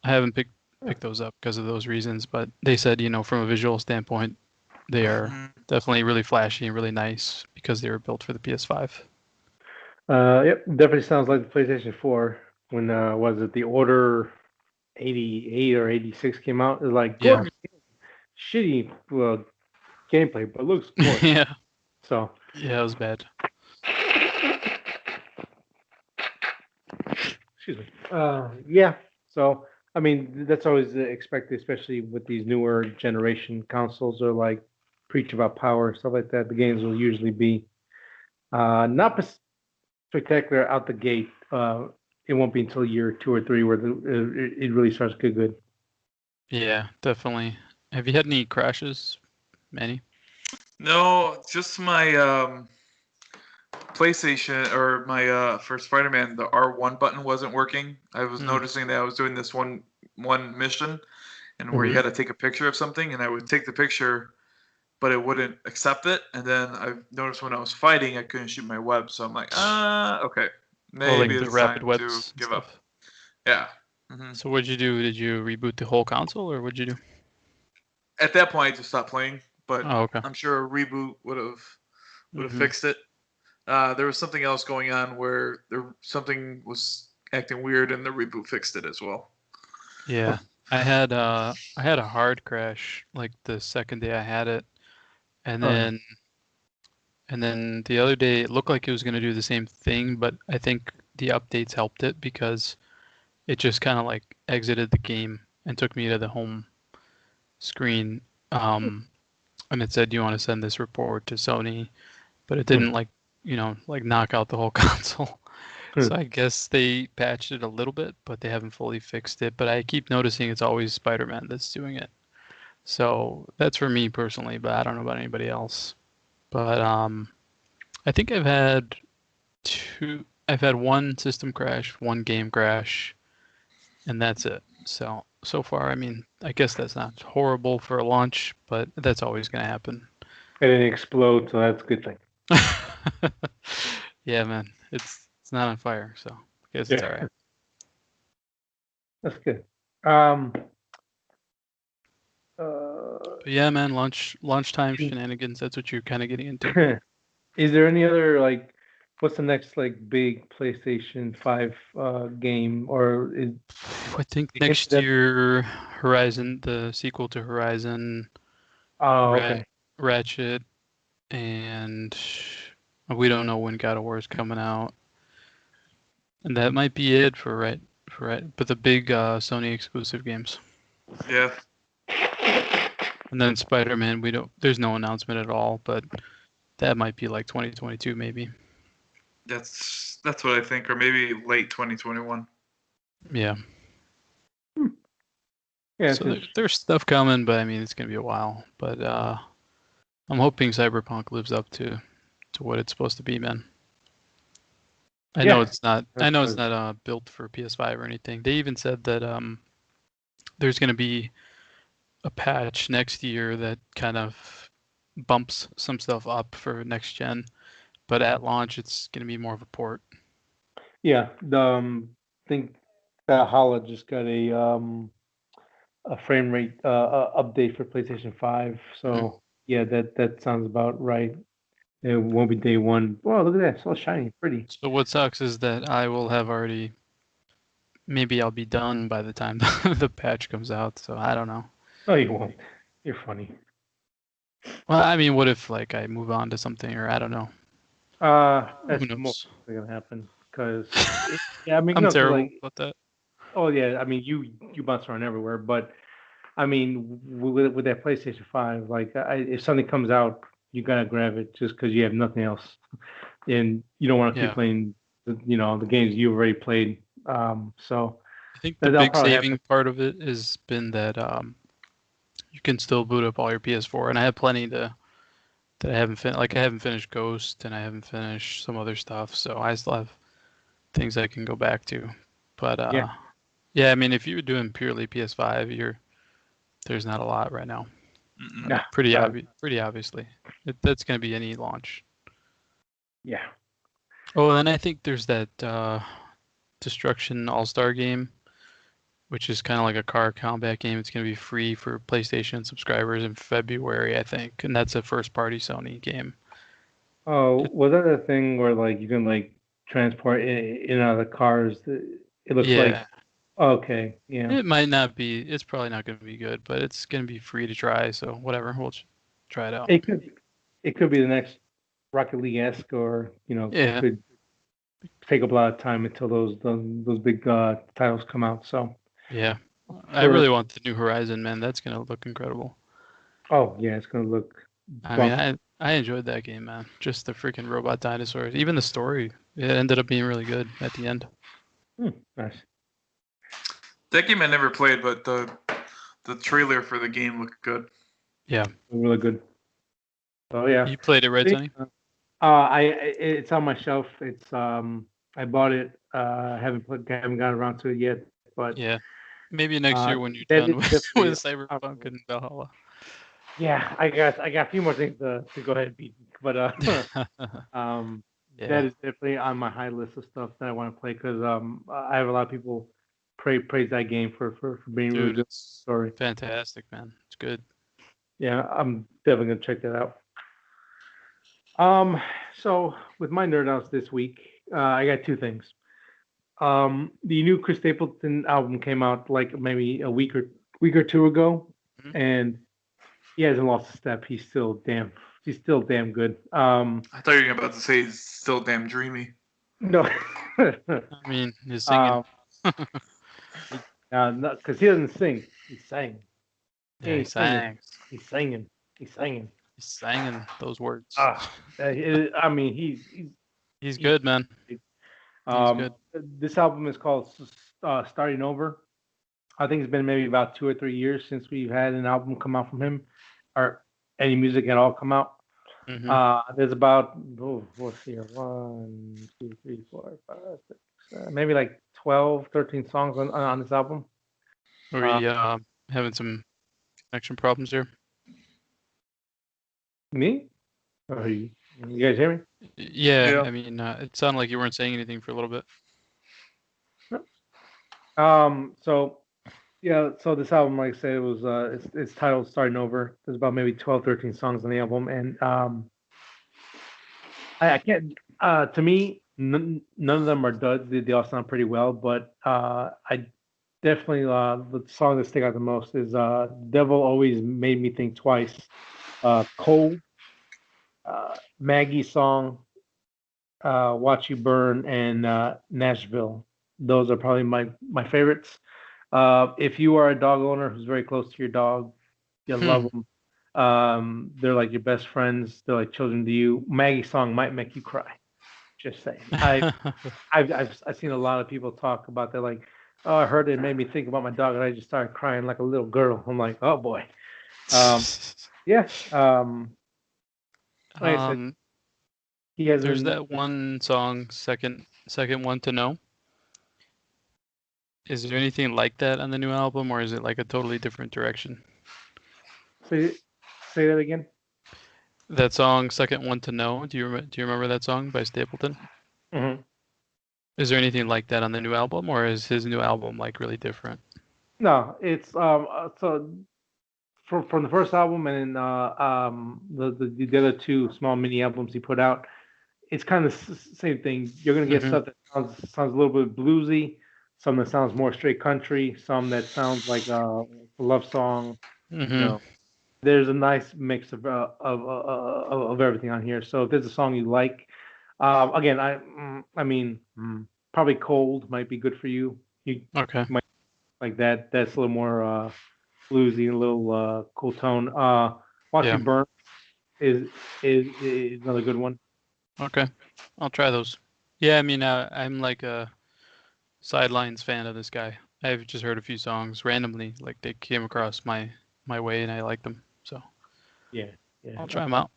I haven't picked those up because of those reasons, but they said, from a visual standpoint, they are definitely really flashy and really nice because they were built for the PS5. Yep, definitely sounds like the PlayStation 4 when was it the Order 88 or 86 came out. It was like shitty gameplay, but looks gorgeous. Yeah. So yeah, it was bad. Excuse me. Yeah. So I mean, that's always expected, especially with these newer generation consoles, or like preach about power stuff like that. The games will usually be not spectacular out the gate. It won't be until year 2 or 3 where it really starts to get good. Yeah, definitely. Have you had any crashes, Manny? No, just my PlayStation or my for Spider-Man, the R1 button wasn't working. I was noticing that I was doing this one mission, and where you had to take a picture of something, and I would take the picture, but it wouldn't accept it. And then I noticed when I was fighting, I couldn't shoot my web. So I'm like, okay, maybe the it's rapid time webs to give stuff. up. Yeah. So what'd you do? Did you reboot the whole console, or what'd you do? At that point, I just stopped playing. But okay. I'm sure a reboot would have fixed it. There was something else going on where something was acting weird, and the reboot fixed it as well. Yeah, I had a hard crash like the second day I had it, and then the other day it looked like it was going to do the same thing, but I think the updates helped it because it just kind of like exited the game and took me to the home screen, and it said, "Do you want to send this report to Sony?" But it didn't like knock out the whole console. So I guess they patched it a little bit, but they haven't fully fixed it. But I keep noticing it's always Spider-Man that's doing it. So that's for me personally, but I don't know about anybody else. But I think I've had one system crash, one game crash, and that's it. So far, I mean, I guess that's not horrible for a launch, but that's always going to happen. It didn't explode, so that's a good thing. Yeah, man, it's not on fire, so I guess it's all right. That's good. But yeah, man, lunchtime shenanigans. That's what you're kind of getting into. Is there any other what's the next big PlayStation 5 game, or is? I think next year, Horizon, the sequel to Horizon. Oh, okay. Ratchet, and we don't know when God of War is coming out, and that might be it for right. But the big Sony exclusive games. Yeah. And then Spider-Man, there's no announcement at all, but that might be like 2022 maybe. That's what I think, or maybe late 2021. Yeah. Yeah, So there's stuff coming, but I mean it's gonna be a while. But I'm hoping Cyberpunk lives up to what it's supposed to be, man. I know it's not. I know it's not built for PS5 or anything. They even said that there's gonna be a patch next year that kind of bumps some stuff up for next gen, but at launch it's gonna be more of a port. yeah. The think Valhalla just got a frame rate update for PlayStation 5. So yeah, that sounds about right. It won't be day one. Wow, look at that! It's all shiny, pretty. So what sucks is that I will have already. Maybe I'll be done by the time the patch comes out. So I don't know. No, you won't. You're funny. Well, I mean, what if like I move on to something, or I don't know. That's Who knows? most gonna happen because yeah, I mean, I'm no, 'cause, terrible like, about that. oh yeah, I mean, you bounce around everywhere, but I mean, with that PlayStation 5, like, if something comes out, you gotta grab it just because you have nothing else, and you don't want to keep Yeah. playing, the games you've already played. So I think the that'll big probably saving happen. part of it has been that you can still boot up all your PS4, and I have plenty that I haven't finished. Like I haven't finished Ghost, and I haven't finished some other stuff, so I still have things I can go back to. But Yeah, yeah, I mean, if you're doing purely PS5, there's not a lot right now. Mm-mm. Pretty obviously, that's going to be any launch. yeah. Oh, and then I think there's that Destruction All-Star game, which is kind of like a car combat game. It's going to be free for PlayStation subscribers in February, I think, and that's a first-party Sony game. Oh, was that a thing where like you can like transport in and out of the cars? It looks like Yeah, okay, yeah. it might not be. It's probably not going to be good, but it's going to be free to try. So whatever, we'll try it out. It could be the next Rocket League-esque, or Yeah, could take up a lot of time until those big titles come out. So yeah. I for really want the new Horizon, man. That's going to look incredible. oh yeah, it's gonna look I mean, bump. I enjoyed that game, man. Just the freaking robot dinosaurs. Even the story, it ended up being really good at the end. Nice. That game I never played, but the trailer for the game looked good. Yeah. Really good. Oh yeah. You played it, right, Tony? It's on my shelf. It's I bought it. Haven't gotten around to it yet, but Yeah. Maybe next year when you're that done is with, definitely with Cyberpunk and Valhalla. yeah. I got a few more things to go ahead and beat, but that Yeah. is definitely on my high list of stuff that I want to play because I have a lot of people praise that game for being really Dude, good it's story. fantastic, man. It's good. Yeah, I'm definitely gonna check that out. So with my nerd outs this week, I got two things. The new Chris Stapleton album came out like maybe a week or two ago, Mhm. and he hasn't lost a step. He's still damn good. I thought you were about to say it's still damn dreamy. No, I mean, he's singing. no, because he doesn't sing. He's sang. He Yeah, he ain't singing. sang. He's singing. He's singing. He's singing those words. Ah, I mean, He's he's good, man. He's good. this album is called Starting Over. I think it's been maybe about 2 or 3 years since we've had an album come out from him, or any music at all come out. Hmm. There's about what's here, 1, 2, 3, 4, 5, 6, maybe like 12, 13 songs on this album. Are Uh, we having some connection problems here? Me? Or you guys hear me? Yeah, Yeah. I mean, it sounded like you weren't saying anything for a little bit. So yeah, so this album, like I said, it was it's titled Starting Over. There's about maybe 12, 13 songs on the album, and I can't. To me, none of them are duds. They all sound pretty well, but I definitely the song that stick out the most is "Devil Always Made Me Think Twice." Cold, Maggie song, "Watch You Burn," and Nashville. Those are probably my favorites. If you are a dog owner who's very close to your dog, you love them. They're like your best friends. They're like children to you. Maggie's song might make you cry. Just saying. I've seen a lot of people talk about that. Like Oh, I heard it made me think about my dog, and I just started crying like a little girl. I'm like, oh boy. Um, yeah. Like I said, um, he there's hasn't. that one song, second one to know. Is there anything like that on the new album, or is it like a totally different direction? Say that again. That song, second one to know. Do you remember that song by Stapleton? Hmm. Is there anything like that on the new album, or is his new album like really different? No, it's so from the first album and then the other two small mini albums he put out, it's kind of same thing. You're gonna get Mm-hmm. stuff that sounds a little bit bluesy, some that sounds more straight country, some that sounds like a love song. You Mm-hmm. know, there's a nice mix of everything on here. So if there's a song you like, again, I mean, probably "Cold" might be good for you. You Okay. might like that. That's a little more bluesy, a little cool tone. "Watch Yeah. Me Burn" is is another good one. Okay. I'll try those. Yeah, I mean, I'm like a Sidelines fan of this guy. I've just heard a few songs randomly, like they came across my way, and I like them. So Yeah, yeah. I'll try them out.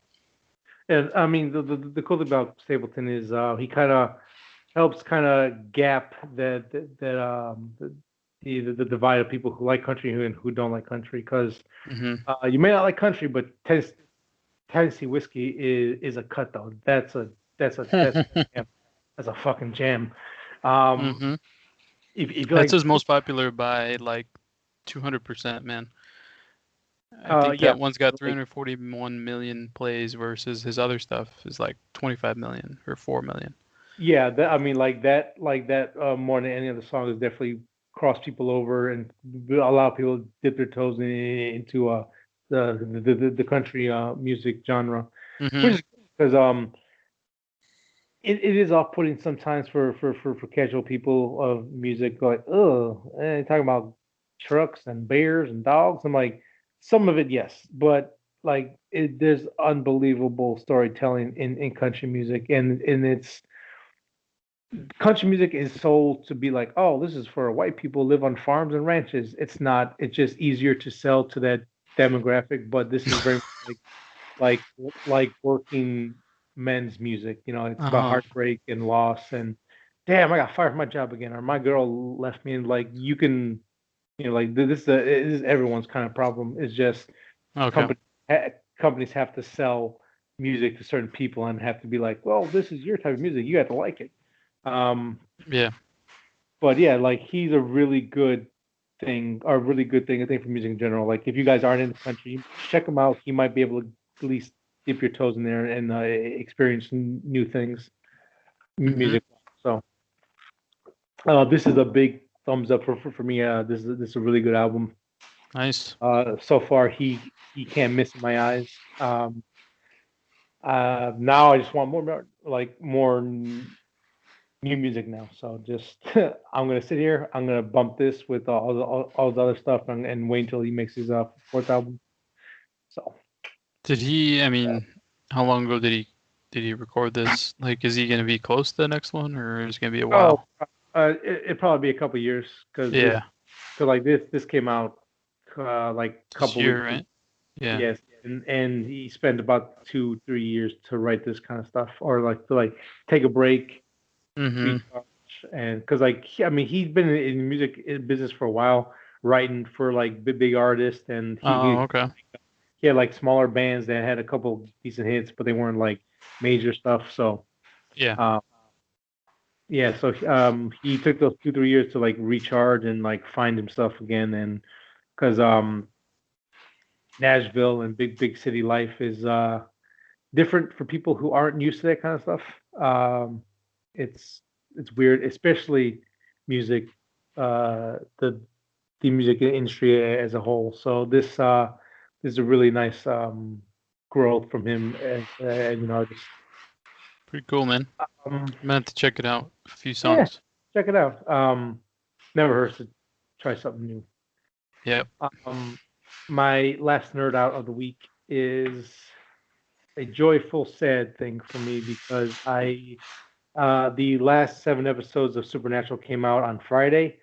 And I mean, the cool thing about Stapleton is he kind of helps kind of gap the divide of people who like country and who don't like country. Because Mm-hmm. you may not like country, but Tennessee whiskey is a cut though. That's a fucking jam. Um, Mm-hmm. if you That's like, his most popular by like 200%, man. I think yeah, that one's got like 341 million plays versus his other stuff is like 25 million or 4 million. yeah, I mean, like that, more than any other song is definitely crossed people over and a lot of people dip their toes into the country music genre, Mm-hmm. which is because it is off putting sometimes for casual people of music like talking about trucks and bears and dogs. I'm like some of it yes, but like there's unbelievable storytelling in country music and it's country music is sold to be like, oh, this is for white people who live on farms and ranches. It's not. It's just easier to sell to that demographic. But this is very much like like working men's music. You know, it's about Uh-huh. heartbreak and loss and damn, I got fired from my job again, or my girl left me. And like you can, you know, like this is everyone's kind of problem. It's just Okay. company companies have to sell music to certain people and have to be like, well, this is your type of music. You have to like it. Um, Yeah. but yeah, like he's a really good thing, or a really good thing, I think, for music in general. Like if you guys aren't in the country, check him out. He might be able to at least dip your toes in there and experience new things, Mm-hmm. music. So this is a big thumbs up for me. This is a really good album. Nice. So far he can't miss in my eyes. Now I just want more new music now. So just I'm gonna sit here. I'm gonna bump this with all the other stuff and wait until he makes his fourth album. So Did he, I mean, how long ago did he record this? Like, is he gonna be close to the next one, or is it gonna be a oh, while? it probably be a couple years because Yeah. like this came out like a This couple weeks. year, right? Yeah. Yes, and he spent about 2-3 years to write this kind of stuff, or like to like take a break, Mm-hmm. recharge, and because like I mean he's been in music business for a while, writing for like big artists, and Oh, okay. he had like smaller bands that had a couple decent hits, but they weren't like major stuff. So Yeah. uh, yeah, so he took those 2-3 years to like recharge and like find himself again, and because Nashville and big city life is different for people who aren't used to that kind of stuff. It's it's weird, especially music, the music industry as a whole. So this is a really nice growth from him as an artist. Pretty cool, man. Um, I'm gonna have to check it out. A few yeah, songs. check it out. Never hurts to try something new. Yep. Um, my last nerd out of the week is a joyful, sad thing for me because I the last 7 episodes of Supernatural came out on Friday.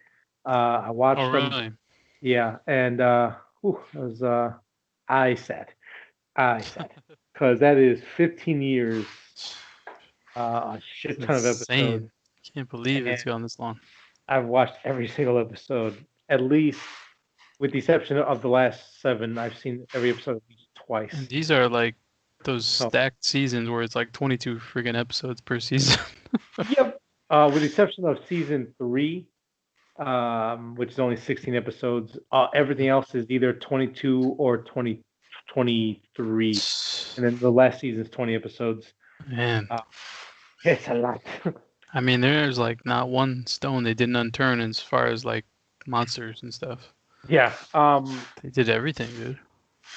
I watched Oh, them. really? Yeah, and it was I sad, because that is 15 years, a shit It's ton of episodes, insane. Can't believe and it's gone this long. I've watched every single episode at least, with the exception of the last 7. I've seen every episode at least And twice. these are like those So stacked seasons where it's like 22 friggin' episodes per season. yep, with the exception of season 3, which is only 16 episodes. Everything else is either 22 or 23, and then the last season is 20 episodes. Man, Uh, it's a lot. I mean, there's like not one stone they didn't unturnn as far as like monsters and stuff. Yeah. They did everything, dude.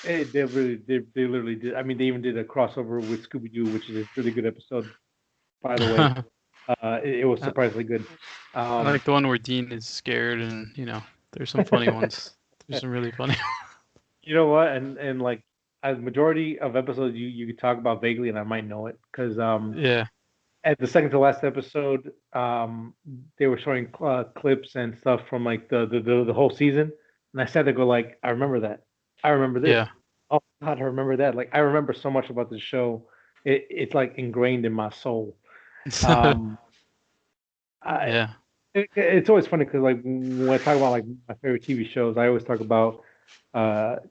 They literally did. I mean, they even did a crossover with Scooby Doo, which is a really good episode, by the way. It was I surprisingly good. I like the one where Dean is scared, and there's some funny ones. There's some really funny. You know what? And like, as majority of episodes, you could talk about vaguely, and I might know it because Yeah, at the second to last episode, they were showing clips and stuff from like the whole season, and I sat there go like, I remember that. I remember this. yeah. Oh God, I remember that. Like I remember so much about the show. It's like ingrained in my soul. Um, I Yeah. it's always funny because like when I talk about like my favorite TV shows, I always talk about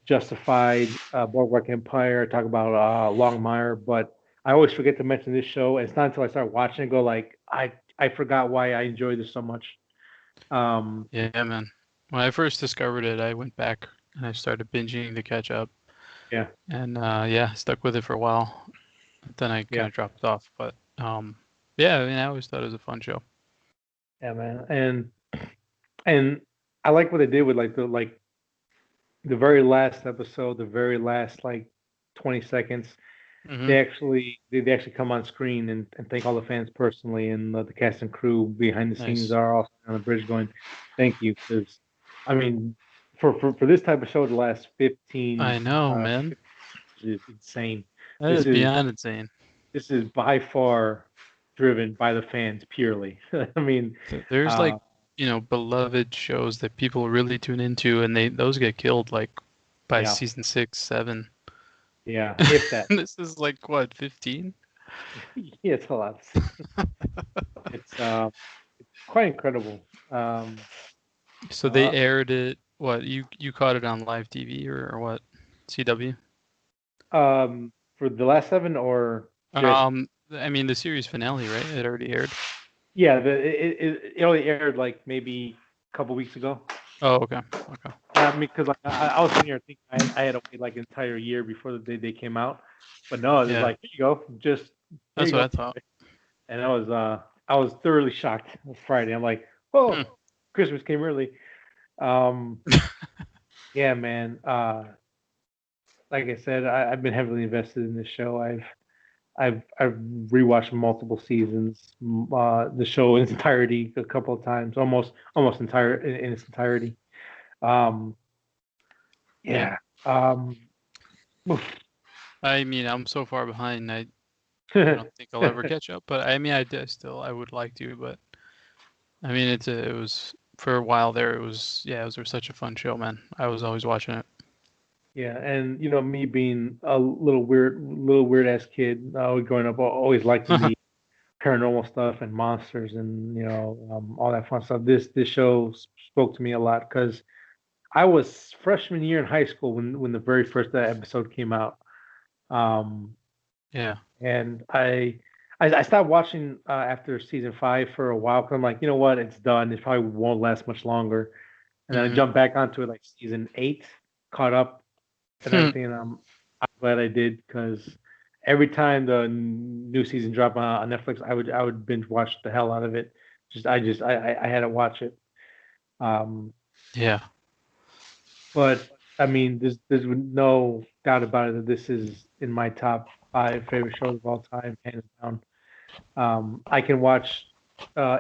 Justified, Boardwalk Empire. I talk about Longmire, but I always forget to mention this show. And it's not until I start watching and go like I forgot why I enjoyed this so much. Um, Yeah, man. When I first discovered it, I went back and I started binging to catch up. yeah, And yeah, stuck with it for a while. Then I kind yeah, of dropped off. But yeah, I mean, I always thought it was a fun show. yeah, man. And I like what they did with the very last episode, the very last like 20 seconds. Hmm. They actually come on screen and thank all the fans personally, and the cast and crew behind the scenes Nice. are also on the bridge going, "Thank you," because I mean, for this type of show to last I 15 know, man. is insane. That This is is beyond insane. this is by far driven by the fans purely. I mean, There's uh, like, beloved shows that people really tune into, and those get killed like by yeah, season 6, 7. yeah, if that, This is like what, 15? yeah, it's a lot. It's quite incredible. So they Uh, aired it. What, you caught it on live TV or what? CW? for the last 7 or just I mean the series finale, right? It already aired. yeah, it only aired like maybe a couple weeks ago. Oh, okay. Okay. I mean, because like I was sitting here thinking I had to wait like an entire year before they came out, but no, it's Yeah, like here you go, just here that's you what go, I thought. and I was thoroughly shocked. It was Friday. I'm like, Hmm. oh, Christmas came early. Um, yeah, man. Like I said, I've been heavily invested in this show. I've rewatched multiple seasons, the show in its entirety a couple of times, almost entire in its entirety. Um, Yeah. yeah. Um, oof. I mean, I'm so far behind. I don't think I'll ever catch up. But I mean, I would like to. But I mean, it was for a while there. It was such a fun show, man. I was always watching it. Yeah, and me being a little weird ass kid, growing up, always liking the paranormal stuff and monsters and all that fun stuff. This show spoke to me a lot because I was freshman year in high school when the very first episode came out. Um, Yeah. and I stopped watching after season 5 for a while because I'm like, you know what, it's done. It probably won't last much longer. And then I Hmm. jumped back onto it like season 8, caught up and everything, and I'm glad I did because every time the new season dropped on Netflix, I would binge watch the hell out of it. I had to watch it. Um, Yeah. but I mean, there's no doubt about it that this is in my top 5 favorite shows of all time, hands down. I can watch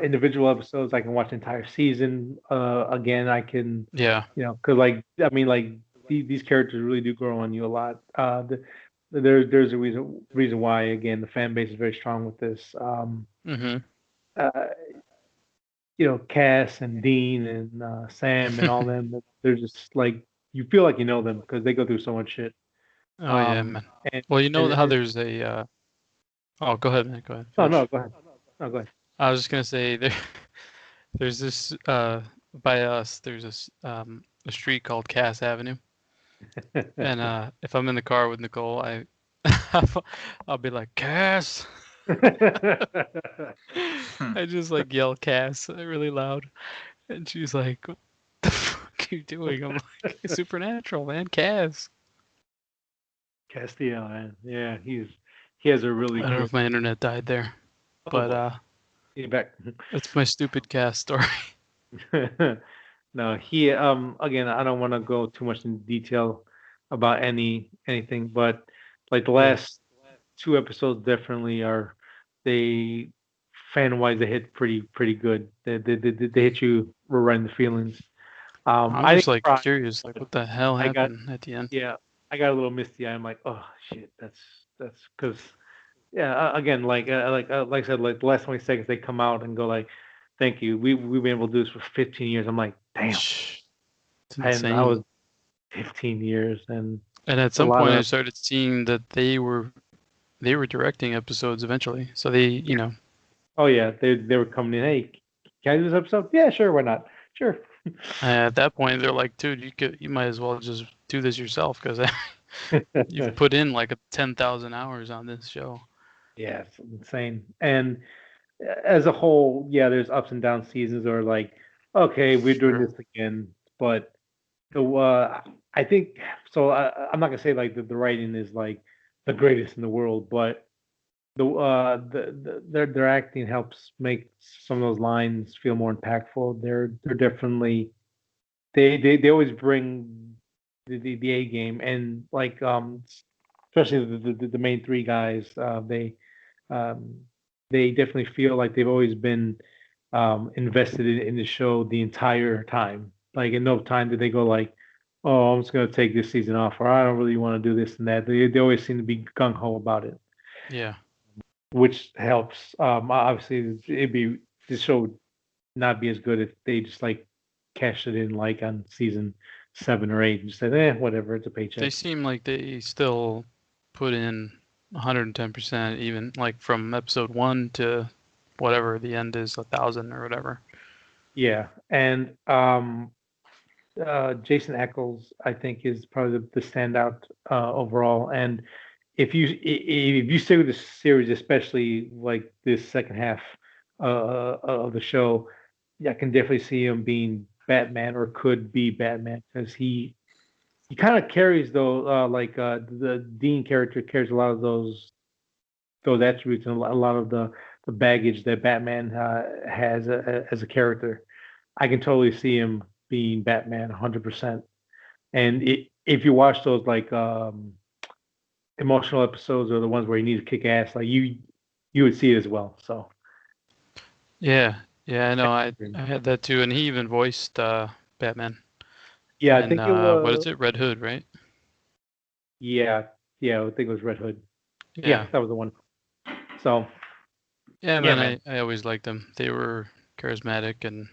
individual episodes. I can watch the entire season again. I can, Yeah. because like I mean, like these characters really do grow on you a lot. There's a reason why again the fan base is very strong with this. Hmm. Uh, Cass and Dean and Sam and all them. They're just like you feel like you know them because they go through so much shit. Oh yeah, man. And, Well, you know and, how and there's a. Oh, go ahead, man. Go ahead. no, Finish. no, go ahead. No, go I was just gonna say there's this by us. There's this a street called Cass Avenue, ahead. and if I'm in the car with Nicole, I'll be like Cass. I just like yell Cass really loud, and she's like, "What the fuck are you doing?" I'm like, "Supernatural, man, Cass." Castiel, man. Yeah, he has a I really don't know good. if my internet died there, Oh but boy, he back. that's my stupid Cass story. No, he again, I don't want to go too much in detail about anything, but like the Yeah, last two episodes definitely are they fan wise they hit pretty good. They hit you right in the feelings. I'm I just didn't like cry, curious, like but what the hell I got happened at the end? yeah, I got a little misty. I'm like, oh shit, that's because yeah, again, like I said, like the last 20 seconds they come out and go like, thank you. We've been able to do this for 15 years. I'm like, damn. It's And I was insane. 15 years and And at it's a some lot point, I of started seeing that they were directing episodes eventually. So they, oh yeah, they were coming in, hey, can I do this episode? Yeah, sure, why not? Sure. at that point, they're like, dude, you might as well just do this yourself because you've put in like 10,000 hours on this show. Yeah, it's insane. And as a whole, yeah, there's ups and down seasons or like, okay, we're doing Sure. this again, but the I think so. I'm not gonna say like the writing is like the greatest in the world, but their acting helps make some of those lines feel more impactful. They're definitely they always bring the A game and like especially the main three guys um they definitely feel like they've always been invested in the show the entire time. Like in no time did they go like, oh, I'm just gonna take this season off or I don't really want to do this and that. They always seem to be gung ho about it, Yeah. which helps. Obviously, it'd be this show would not be as good if they just like cashed it in like on season 7 or 8 and just said, whatever, it's a They paycheck. seem like they still put in 110%, even like from episode 1 to whatever the end is, 1,000 or whatever. Yeah, and Jason Eccles, I think, is probably the standout overall. And if you stay with the series, especially like this second half of the show, yeah, I can definitely see him being Batman or could be Batman because he kind of carries though the Dean character carries a lot of those attributes and a lot of the baggage that Batman has as a character. I can totally see him being Batman 100%. And if you watch those like emotional episodes or the ones where you need to kick ass, like you would see it as well. So Yeah. Yeah, I know. I had that too. And he even voiced Batman. yeah, I And think it what was is it? Red Hood, right? yeah yeah I think it was Red Hood. Yeah, Yeah. that was the one. So Yeah, yeah, man, man. I always liked them. They were charismatic, and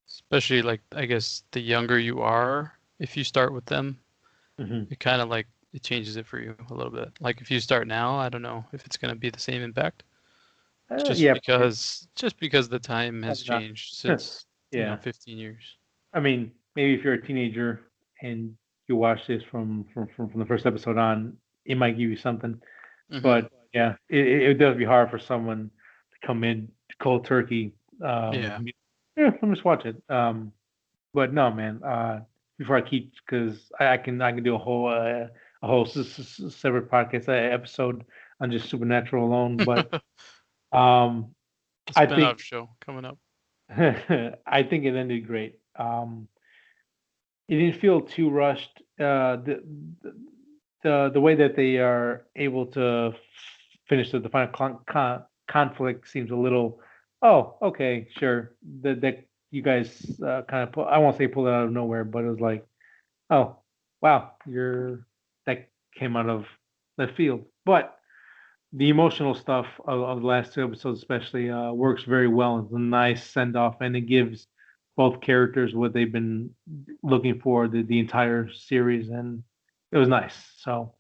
especially like I guess the younger you are, if you start with them, Hmm. it kind of like it changes it for you a little bit. Like if you start now, I don't know if it's gonna be the same impact. Yeah, Just because the time has probably not. changed since, Yeah. 15 years. I mean, maybe if you're a teenager and you watch this from the first episode on, it might give you something. Hmm. But yeah, it does be hard for someone to come in cold turkey. Yeah. Yeah, let me just watch it. But no, man. Before I keep, because I can do a whole separate podcast episode on just Supernatural alone. But um, The I spin-off think show coming up. I think it ended great. It didn't feel too rushed. The way that they are able to finish the final conflict seems a little. Oh, okay, sure. That you guys kind of I won't say pulled it out of nowhere, but it was like, oh, wow, that came out of left field. But the emotional stuff of the last two episodes, especially, works very well. It's a nice send off, and it gives both characters what they've been looking for the entire series, and it was nice. So,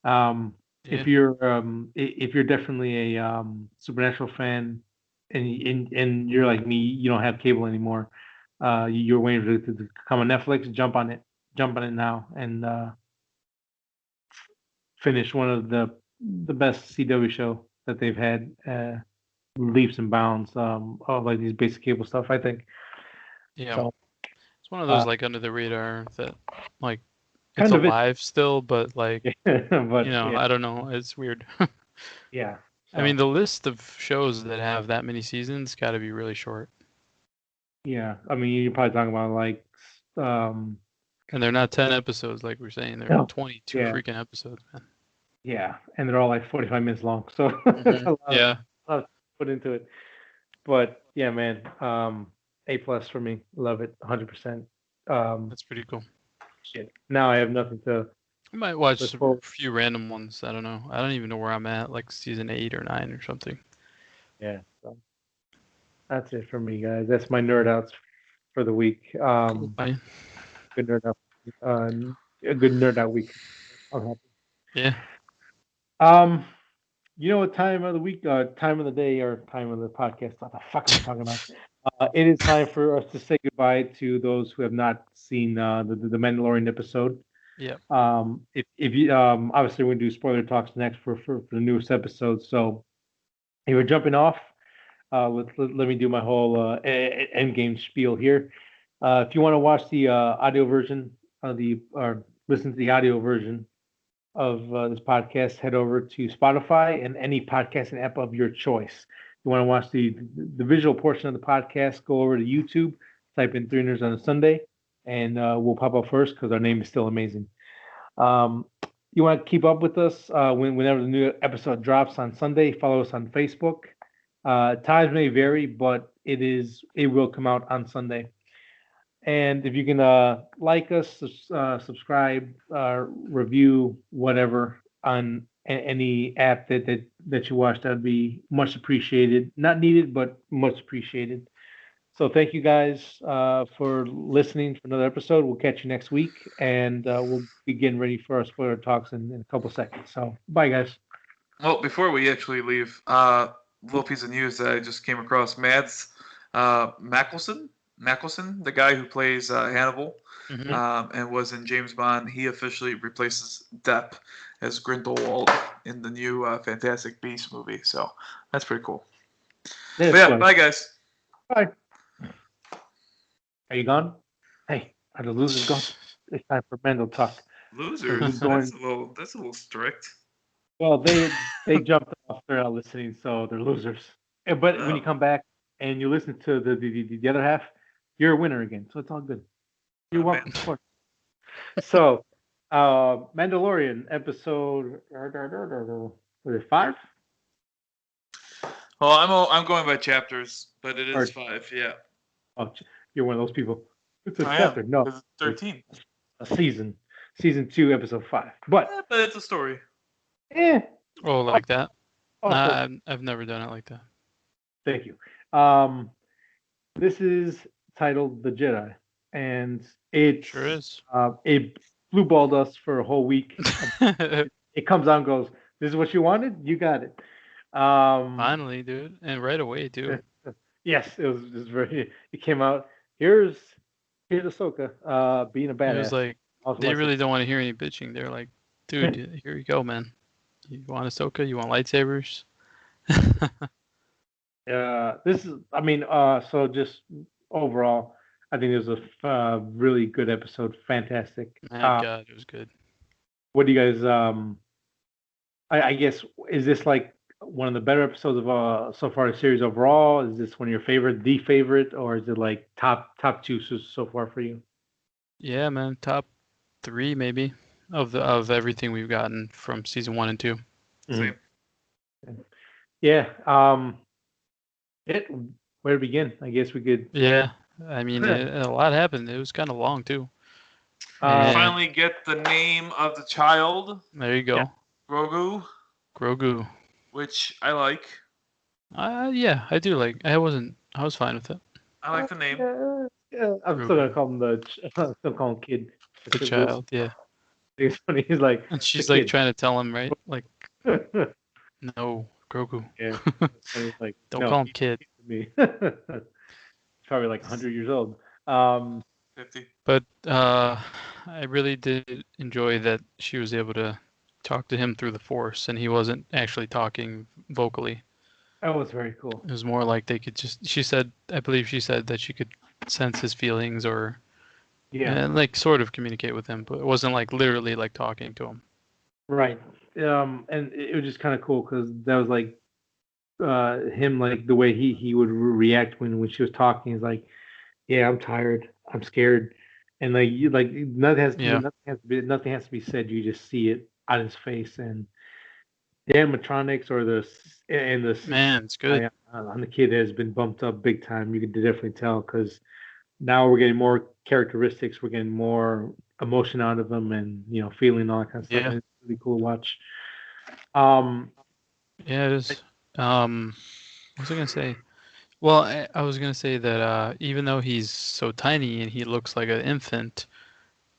Yeah. if you're definitely a Supernatural fan, and you're like me, you don't have cable anymore. You're waiting for it to come on Netflix. Jump on it now, and finish one of the best CW show that they've had, leaps and bounds, of like these basic cable stuff, I think. Yeah. So, It's one of those uh, like under the radar that like it's kind of it, alive still, but like but yeah, I don't know. It's weird. yeah. I mean, So the list of shows that have that many seasons got to be really short, yeah, I mean, you're probably talking about like, um, and they're not 10 episodes like we're saying. They're no, 22 yeah, freaking episodes, man. yeah, and they're all like 45 minutes long, so it's Yeah, a lot to put into it. But yeah, man, A plus for me. Love it, 100%. that's pretty cool. Shit. Now I have nothing to I might watch look a forward. few random ones. I don't know. I don't even know where I'm at, like season 8 or 9 or something. Yeah, so that's it for me, guys. That's my nerd outs for the week. Cool, buddy. Good nerd out. A good nerd out week. I'm happy. Yeah. Um, you know what time of the week, time of the day, or time of the podcast? What the fuck am I talking about? It is time for us to say goodbye to those who have not seen the Mandalorian episode. Yeah. If you obviously we're gonna do spoiler talks next for the newest episode. So if you're jumping off, let me do my whole end game spiel here. If you want to watch the audio version of or listen to the audio version of this podcast, head over to Spotify and any podcasting app of your choice. You want to watch the visual portion of the podcast, go over to YouTube, type in 300 on a Sunday, and we'll pop up first because our name is still amazing. You want to keep up with us whenever the new episode drops on Sunday. Follow us on Facebook. Times may vary, but it will come out on Sunday. And if you can like us, subscribe, review, whatever on any app that you watch, that'd be much appreciated. Not needed, but much appreciated. So thank you guys for listening for another episode. We'll catch you next week, and we'll be getting ready for our spoiler talks in a couple seconds. So bye, guys. Well, before we actually leave, little piece of news that I just came across. Mads Mikkelsen, the guy who plays Hannibal, Hmm. and was in James Bond, he officially replaces Depp as Grindelwald in the new Fantastic Beasts movie. So that's pretty cool. But yeah, bye guys. Bye. Are you gone? Hey, are the losers gone? It's time for Mando talk. Losers. That's a little strict. Well, they jumped off. They're not listening, so they're losers. But when you come back and you listen to the other half, you're a winner again. So it's all good. You're welcome. Of course. So, Mandalorian episode, was it 5? Well, I'm going by chapters, but it is Or- 5. Yeah. Oh, you're one of those people. It's a I chapter. am. No, It's 13. a season. Season 2, episode 5. But But it's a story. Oh, like that? also, Nah, I've never done it like that. thank you. This is titled The Jedi, and it Sure is. it blue balled us for a whole week. It comes out and goes, "This is what you wanted. You got it." Finally, dude, and right away, too. Yes, it was just very. It came out. Here's Ahsoka being a It badass. was like Also they watched really it. don't want to hear any bitching. They're like, dude, here you go, man. You want Ahsoka? You want lightsabers? This is. I mean, so just overall, I think it was a really good episode. Fantastic. My God, it was good. What do you guys? I guess is this like one of the better episodes of so far the series overall? Is this one of your favorite, the favorite, or is it like top two so far for you? Yeah, man, top 3 maybe of everything we've gotten from season 1 and 2. Same. Yeah. Where to begin? I guess we could. Yeah, I mean, a lot happened. It was kind of long too. We Yeah. finally get the name of the child. There you go, Grogu. Grogu. which I like. Yeah, I do like. I was fine with it. I like the name. Yeah. I'm still Grogu. gonna call him I'm still call him kid. The It's real child, yeah. it's funny. He's like And the she's like kid. trying to tell him, right? Like, Yeah. no, Grogu. He's like, Don't no, call him he's kid. to me. He's probably like 100 years old. Um, 50. But I really did enjoy that she was able to talk to him through the Force, and he wasn't actually talking vocally. that was very cool. It was more like they could just. She said, I believe she said that she could sense his feelings or Yeah, like sort of communicate with him, but it wasn't like literally like talking to him. right. And it was just kind of cool because that was like him, like the way he would react when she was talking. He's like, yeah, I'm tired, I'm scared, and like you like Yeah, nothing has to be said. You just see it on his face, and the animatronics or the man, it's good. CGI on the kid has been bumped up big time. You could definitely tell because now we're getting more characteristics, we're getting more emotion out of them, and feeling all that kind of stuff. Yeah, And it's really cool to watch. Um, yeah, it is. What was I gonna say? Well, I was gonna say that even though he's so tiny and he looks like an infant,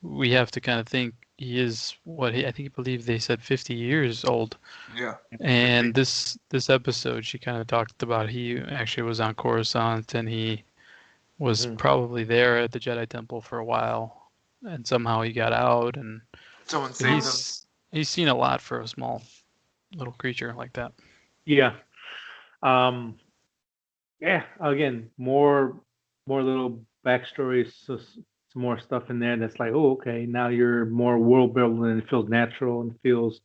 we have to kind of think he is I think I believe they said 50 years old. Yeah. And this episode, she kind of talked about he actually was on Coruscant and he was mhm. probably there at the Jedi Temple for a while, and somehow he got out, and Someone so saved him. he's seen a lot for a small little creature like that. Yeah. Um, yeah. Again, more little backstories, so some more stuff in there that's like, oh, okay, now you're more world building and it feels natural and feels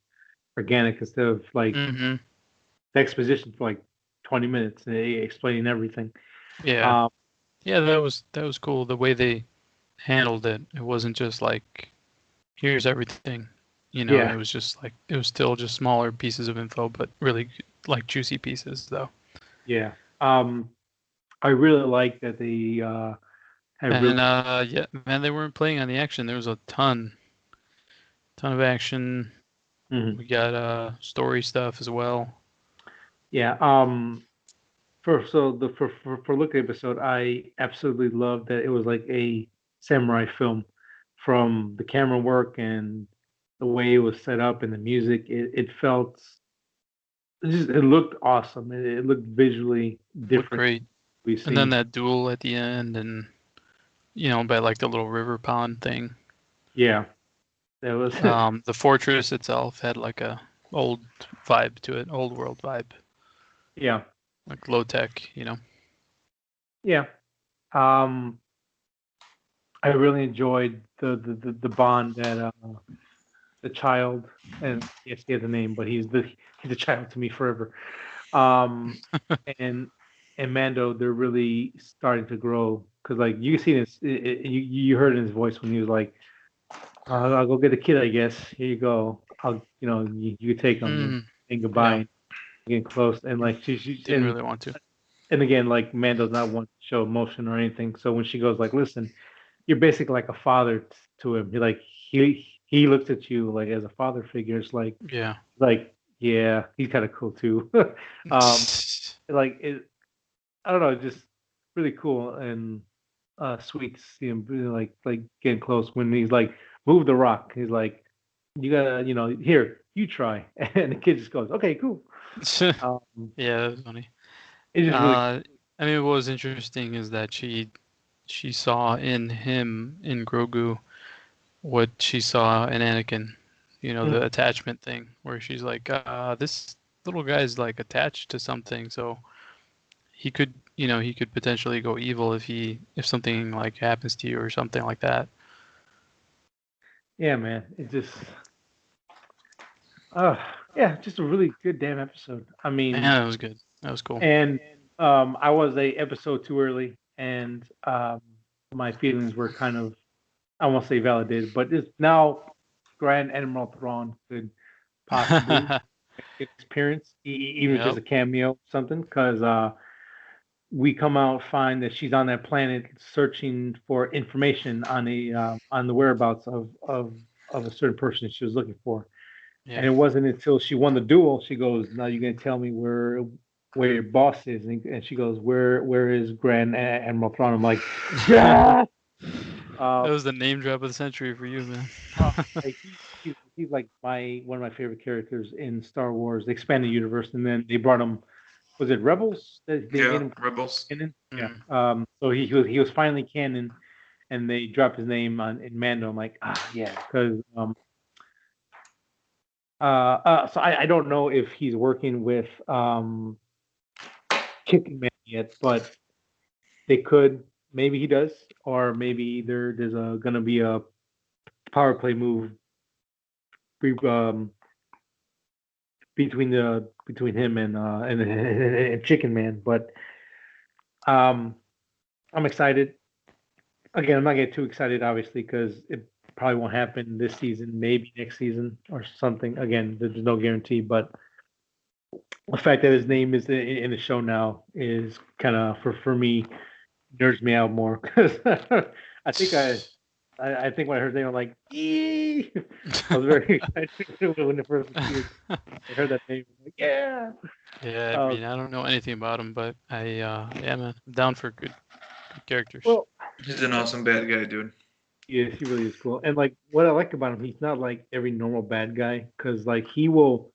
organic instead of like Mm-hmm. the exposition for like 20 minutes explaining everything. Yeah, Um, yeah, that was cool the way they handled it. It wasn't just like here's everything, yeah, It was just like it was still just smaller pieces of info, but really like juicy pieces though. yeah. I really like that they have And really. yeah, man, they weren't playing on the action. There was a ton of action. Mhm. We got story stuff as well. Yeah. For look episode, I absolutely loved that it was like a samurai film, from the camera work and the way it was set up and the music. It felt it looked awesome. It looked visually Looked different great. we've And then seen. that duel at the end, and by like the little river pond thing. Yeah, that was The fortress itself had like a old vibe to it, old world vibe, yeah, like low tech. yeah. Um, I really enjoyed the bond that the child, and yes, he has a name, but he's a child to me forever. Um, and Mando, they're really starting to grow because like you see this, you heard in his voice when he was like, I'll go get a kid, I guess. Here you go. You take him and Mm, saying goodbye, yeah, and getting close, and like she didn't really want to. and again, like Mando's not one to show emotion or anything. So when she goes like, listen, you're basically like a father to him. You're like he looks at you like as a father figure. It's Yeah. like yeah, he's kind of cool too. um, like it, I don't know, just really cool and sweet to see him really, like getting close when he's like, move the rock. He's like, you gotta, here, you try, and the kid just goes, okay, cool. Um, Yeah, that's funny. it's just really, Uh, I mean, what was interesting is that she saw in him, in Grogu, what she saw in Anakin. The Mhm. attachment thing, where she's like, this little guy's like attached to something, so he could potentially go evil if something like happens to you or something like that. Yeah, man, it just, uh, yeah, just a really good damn episode. I Man, mean, that was good. That was cool. and I was a episode too early, and my feelings were kind of, I won't say validated, but it's now Grand Admiral Thrawn could possibly make his appearance, even if just Yep. a cameo, something, because we come out find that she's on that planet searching for information on the whereabouts of a certain person she was looking for, And it wasn't until she won the duel, she goes, "Now you're gonna tell me where your boss is," and she goes, "Where is Grand Admiral Thrawn?" I'm like, yeah. That was the name drop of the century for you, man. Like he's like one of my favorite characters in Star Wars, the expanded universe, and then they brought him. Was it Rebels? They made him Rebels. canon. Yeah. Mm. So he was finally canon, and they dropped his name in Mando. I'm like, yeah, because so I don't know if he's working with Chicken Man yet, but they could. Maybe he does, or maybe there's gonna be a power play move um, between him and Chicken Man. But um, I'm excited. Again, I'm not getting too excited, obviously, because it probably won't happen this season. Maybe next season or something. Again, there's no guarantee, but the fact that his name is in the show now is kind of for me nerds me out more because I think I think when I heard his name, I'm like, "Eee!" I was very excited when the first appeared. I heard that name, I'm like, yeah. Yeah, I mean, I don't know anything about him, but yeah, man, I'm down for good characters. Well, He's an awesome bad guy, dude. yeah, he really is cool. And like what I like about him, he's not like every normal bad guy because like he will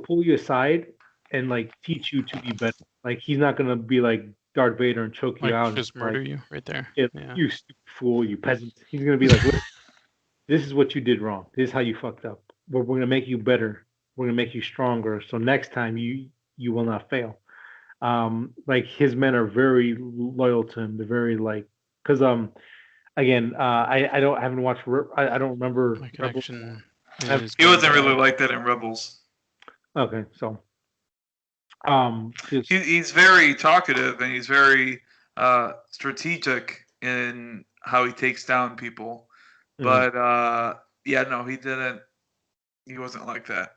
pull you aside and like teach you to be better. Like he's not gonna be like Darth Vader and choke you Like out just and murder like, you right there. yeah, Yeah. you stupid fool, you peasant. He's gonna be like, "Listen, this is what you did wrong. This is how you fucked up. We're gonna make you better. We're gonna make you stronger. So next time you will not fail." Like his men are very loyal to him. They're very like because again I haven't watched I don't remember My Rebels. connection is He wasn't going really bad. like that in Rebels. Okay, so just He's very talkative and he's very strategic in how he takes down people. But yeah, no, he didn't. He wasn't like that.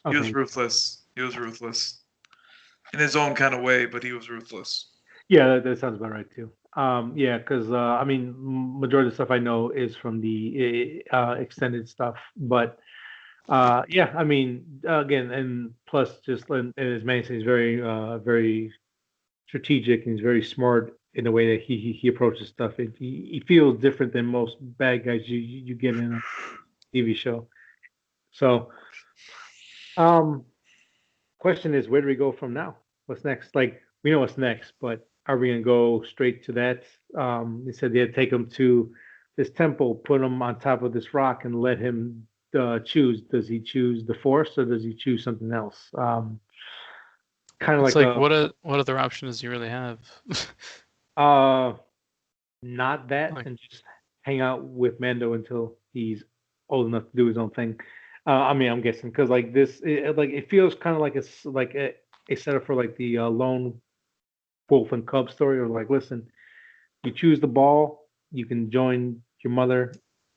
He was okay. ruthless. He was ruthless in his own kind of way, but he was ruthless. Yeah, that sounds about right too. Yeah, because I mean, majority of the stuff I know is from the extended stuff, but yeah, I mean, again, and plus, just and as Manny says, he's very strategic and he's very smart in the way that he approaches stuff. He feels different than most bad guys you get in a TV show. So, um, question is, where do we go from now? What's next? Like, we know what's next, but are we gonna go straight to that? They said they had to take him to this temple, put him on top of this rock, and let him choose. Does he choose the Force or does he choose something else? Kind of It's like like what other option does he really have? uh, not that, Like, and just hang out with Mando until he's old enough to do his own thing. I mean, I'm guessing because like this, like it feels kind of like a setup for like the lone wolf and cub story, or like, listen, you choose the ball, you can join your mother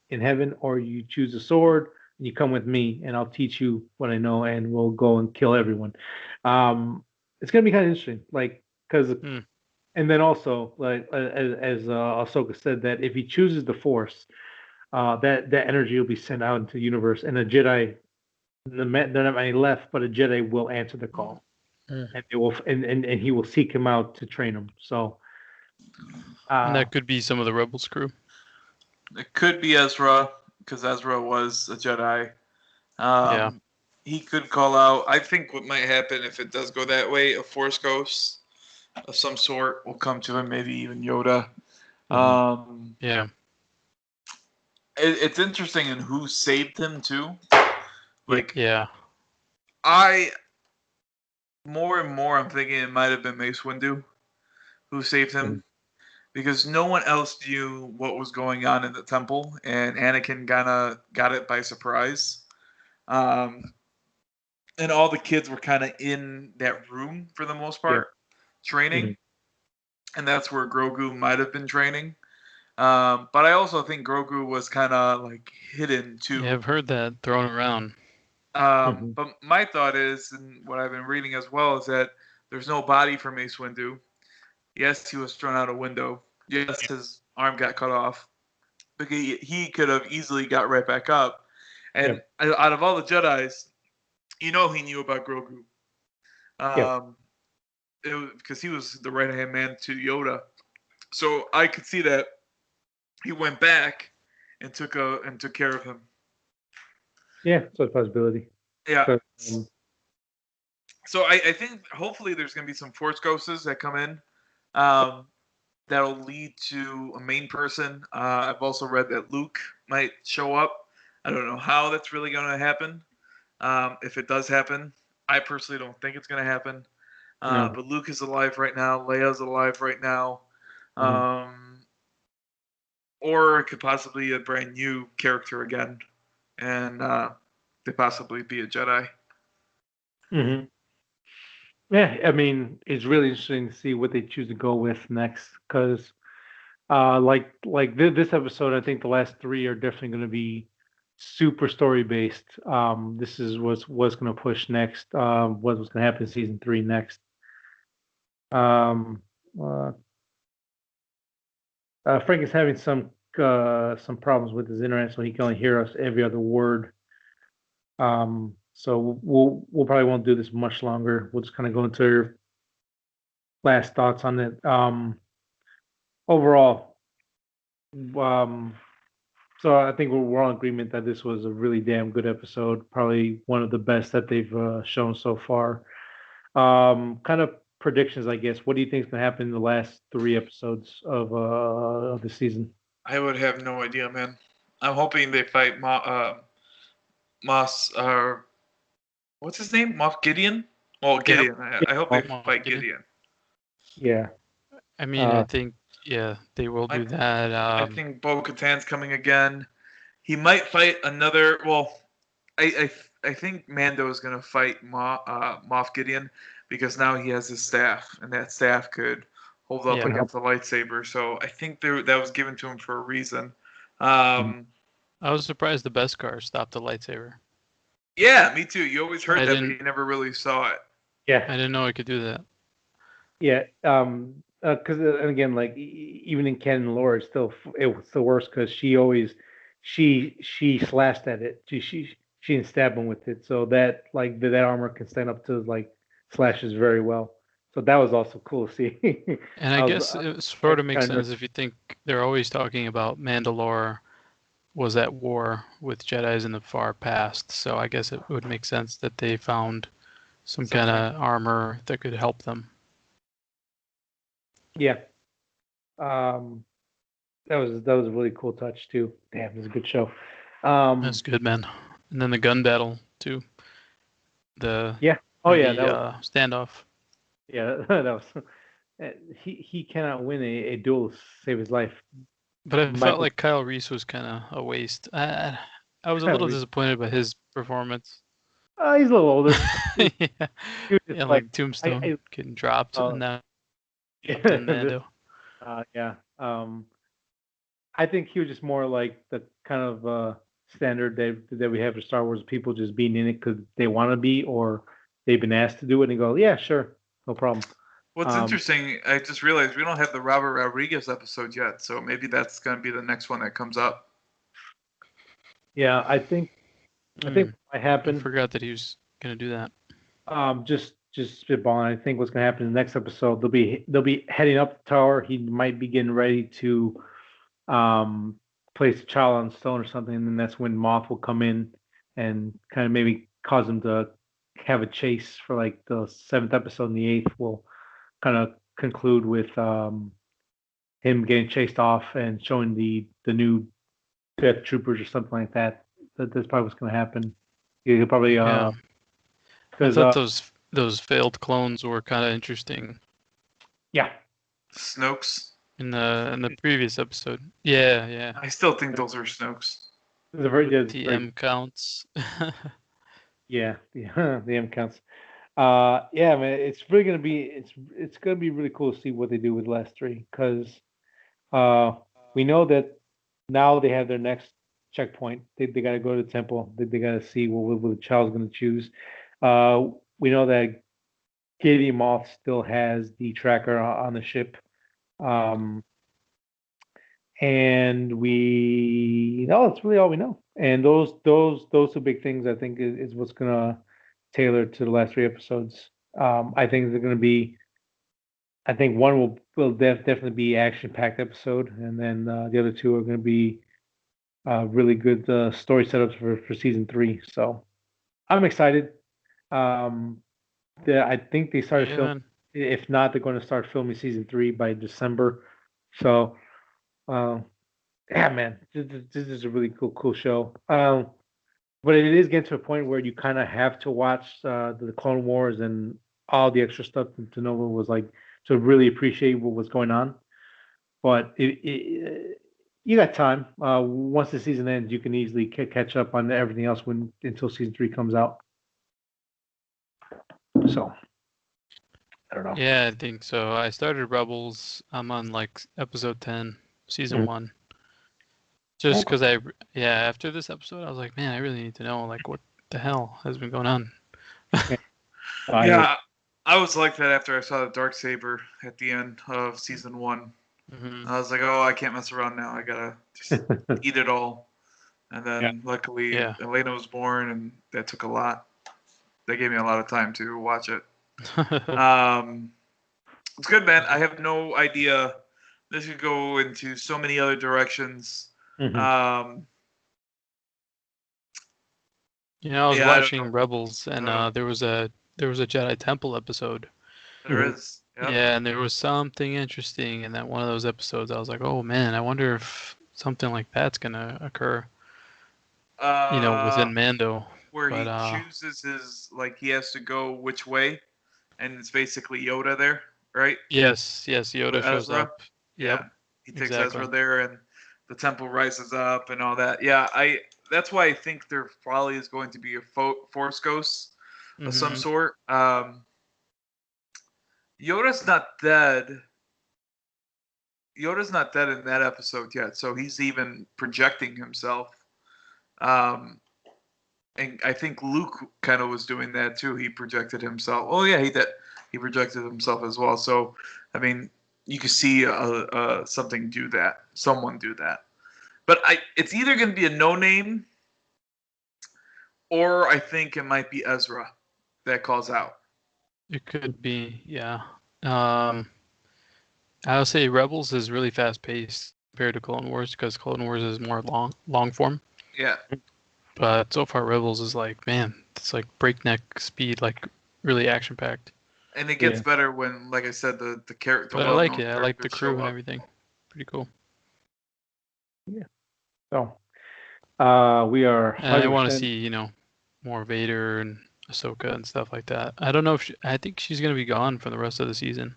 in heaven, or you choose a sword and you come with me, and I'll teach you what I know, and we'll go and kill everyone. It's gonna be kind of interesting, like because and then also like as Ahsoka said that if he chooses the Force, that energy will be sent out into the universe, and a Jedi, they're not many left, but a Jedi will answer the call, and they will and he will seek him out to train him. So and that could be some of the Rebels crew. It could be Ezra because Ezra was a Jedi. Yeah. He could call out. I think what might happen if it does go that way, a Force ghost of some sort will come to him, maybe even Yoda. Yeah. It's interesting in who saved him too. Like Yeah. I more and more I'm thinking it might have been Mace Windu who saved him because no one else knew what was going on in the temple, and Anakin kinda got it by surprise. And all the kids were kind of in that room for the most part, training, and that's where Grogu might have been training. But I also think Grogu was kind of like hidden too. Yeah, I've heard that thrown around. But my thought is, and what I've been reading as well, is that there's no body for Mace Windu. Yes, he was thrown out a window. Yes, his arm got cut off. But he could have easily got right back up. And out of all the Jedis, he knew about Grogu. Because he was the right hand man to Yoda. So I could see that he went back and took care of him. Yeah, it's a possibility. Yeah. So I think hopefully there's going to be some Force Ghosts that come in that'll lead to a main person. I've also read that Luke might show up. I don't know how that's really going to happen. If it does happen, I personally don't think it's going to happen. No. But Luke is alive right now. Leia's alive right now. Or it could possibly be a brand new character again. And they possibly be a Jedi. Mm-hmm. Yeah, I mean, it's really interesting to see what they choose to go with next, because this episode, I think the last three are definitely going to be super story based. This is what's going to push next. What's going to happen in season 3 next. Um, Frank is having some problems with his internet, so he can only hear us every other word. So we'll probably won't do this much longer. We'll just kind of go into your last thoughts on it. Overall, so I think we're all in agreement that this was a really damn good episode. Probably one of the best that they've shown so far. Kind of predictions, I guess. What do you think is going to happen in the last 3 episodes of the season? I would have no idea, man. I'm hoping they fight Moss. What's his name? Moff Gideon. Well, Gideon. I hope they fight Gideon. Yeah. I mean, I think they will do that. I think Bo-Katan's coming again. He might fight another. Well, I think Mando is going to fight Moff Gideon because now he has his staff, and that staff could hold up against the lightsaber. So I think that was given to him for a reason. I was surprised the Beskar stopped the lightsaber. Yeah, me too. You always heard that, but you never really saw it. Yeah, I didn't know it could do that. Yeah, because again, like even in canon lore, it was still worse because she slashed at it. She didn't stab him with it, so that that armor can stand up to slashes very well. So that was also cool to see. And I guess it sort of makes sense if you think they're always talking about Mandalore was at war with Jedis in the far past. So I guess it would make sense that they found some kind of armor that could help them. Yeah. That was a really cool touch too. Damn, it was a good show. That's good, man. And then the gun battle too. That was, standoff. Yeah, that was. He cannot win a duel to save his life. But I felt like Kyle Reese was kind of a waste. I was a little disappointed by his performance. He's a little older. Yeah, like Tombstone getting dropped and now Mando. Yeah. I think he was just more like the kind of standard that we have for Star Wars, people just being in it because they want to be or they've been asked to do it and go, yeah, sure, no problem. What's interesting, I just realized we don't have the Robert Rodriguez episode yet, so maybe that's going to be the next one that comes up. Yeah, I think what might happen. I forgot that he was going to do that. Just spitballing. I think what's going to happen in the next episode, they'll be heading up the tower. He might be getting ready to place a child on stone or something, and then that's when Moth will come in and kind of maybe cause him to have a chase for like the 7th episode, and the 8th will kind of conclude with him getting chased off and showing the new Death Troopers or something like that. That's probably what's going to happen. He'll probably I thought those failed clones were kind of interesting. Yeah, Snokes in the previous episode. Yeah. I still think those are Snokes. The M counts. Yeah, the M counts. Yeah, man, it's really gonna be really cool to see what they do with the last 3 because we know that now they have their next checkpoint. They got to go to the temple. They got to see what the child's going to choose. We know that Gideon Moth still has the tracker on the ship, and we know that's really all we know. And those two big things I think is what's gonna tailor to the last three episodes. I think they're gonna be. I think one will definitely be action packed episode, and then the other two are gonna be really good story setups for season three. So I'm excited. Um, I think they started Yeah, filming. man. If not, they're going to start filming season three by December. So, uh, yeah, man, this is a really cool show. But it is getting to a point where you kind of have to watch the Clone Wars and all the extra stuff to know what was like to really appreciate what was going on. But you got time. Once the season ends, you can easily catch up on everything else until season three comes out. So I don't know. Yeah, I think so. I started Rebels. I'm on like episode 10, season Mhm. 1. Just because after this episode, I was like, man, I really need to know like what the hell has been going on. I hear. Yeah, I was like that after I saw the dark saber at the end of season 1. Hmm. I was like, oh, I can't mess around now. I gotta just eat it all. And Yeah. then luckily Yeah. Elena was born, and that took a lot. They gave me a lot of time to watch it. It's good, man. I have no idea. This could go into so many other directions. Mhm. I was Yeah, I don't know. watching Rebels, and there was a Jedi Temple episode. There Mhm. is. Yep. Yeah, and there was something interesting in that one of those episodes. I was like, oh man, I wonder if something like that's gonna occur. Uh, Within Mando. where But he chooses his he has to go which way, and it's basically Yoda there, right? yes, With Yoda shows Ezra. up. Yep, Yeah, he takes exactly. Ezra there, and the temple rises up and all that. Yeah, That's why I think there probably is going to be a Force ghost of some Hmm. sort. Yoda's not dead. Yoda's not dead in that episode yet, so he's even projecting himself. Um, and I think Luke kind of was doing that too. He projected himself. Oh yeah, he did. He projected himself as well. So, I mean, you could see something do that. Someone do that. But it's either going to be a no name, or I think it might be Ezra that calls out. It could be, yeah. Um, I would say Rebels is really fast paced compared to Clone Wars because Clone Wars is more long form. Yeah, But so far Rebels is like, man, it's like breakneck speed, like really action packed. and it gets Yeah. better when, like I said, the character, But the I like well-known it. I like the characters crew show and up. everything. Pretty cool. Yeah. So we are And I want to 100%. see, more Vader and Ahsoka and stuff like that. I don't know if I think she's gonna be gone for the rest of the season.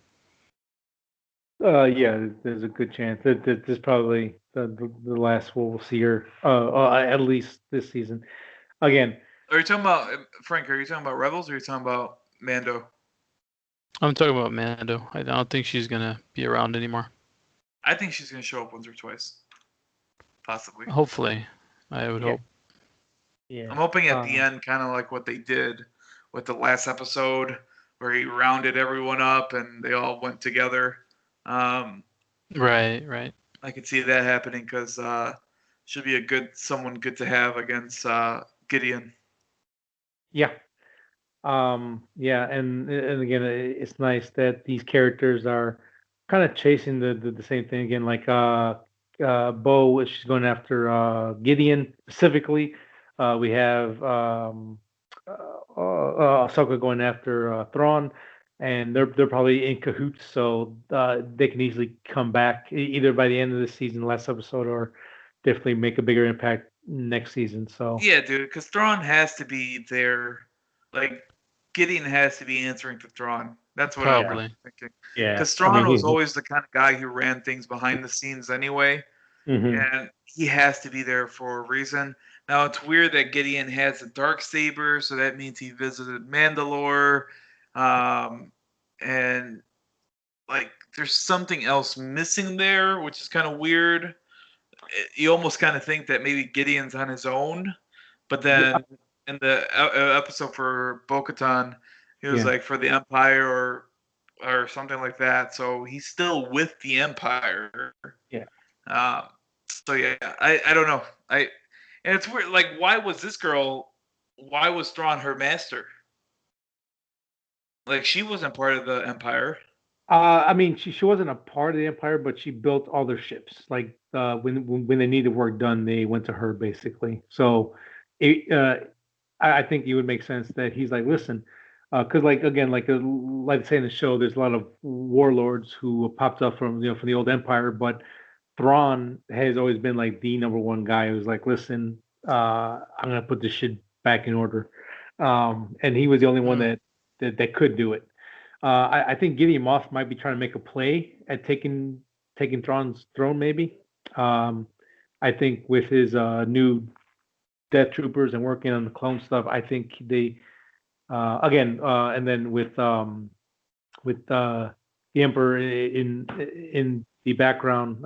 Yeah, there's a good chance that this is probably the last we'll see her. At least this season. Again, Are you talking about Frank? Are you talking about Rebels, or are you talking about Mando? I'm talking about Mando. I don't think she's gonna be around anymore. I think she's going to show up once or twice, possibly. Hopefully, I would Yeah. hope. yeah. I'm hoping at the end, kind of like what they did with the last episode, where he rounded everyone up and they all went together. Right. I could see that happening because should be someone good to have against Gideon. Yeah. Yeah, and again, it's nice that these characters are kind of chasing the same thing again. Like Bo, she's going after Gideon specifically. We have Ahsoka going after Thrawn, and they're probably in cahoots, so they can easily come back either by the end of the season, last episode, or definitely make a bigger impact next season. So Yeah, dude, because Thrawn has to be there. Like, Gideon has to be answering to Thrawn. That's what I'm yeah, Probably. thinking. yeah. Because I mean, Thrawn was always the kind of guy who ran things behind the scenes anyway, mhm. and he has to be there for a reason. Now, it's weird that Gideon has a dark saber, so that means he visited Mandalore, um, and like there's something else missing there, which is kind of weird. You almost kind of think that maybe Gideon's on his own, but Yeah, then in the episode for Bo-Katan, he was yeah, like for the Empire or something like that. So he's still with the Empire. yeah. Um, so yeah, I don't know. And it's weird. Like, why was this girl? Why was Thrawn her master? Like, she wasn't part of the Empire. I mean, she wasn't a part of the Empire, but she built all their ships. Like when they needed work done, they went to her basically. So, I think it would make sense that he's like, listen, because like again, like I say in the show, there's a lot of warlords who popped up from from the old Empire, but Thrawn has always been like the number one guy who's like, listen, I'm gonna put this shit back in order, and he was the only one that could do it. I think Gideon Moff might be trying to make a play at taking Thrawn's throne, maybe. Um, I think with his new Death Troopers and working on the clone stuff, I think they again, and then with the Emperor in the background,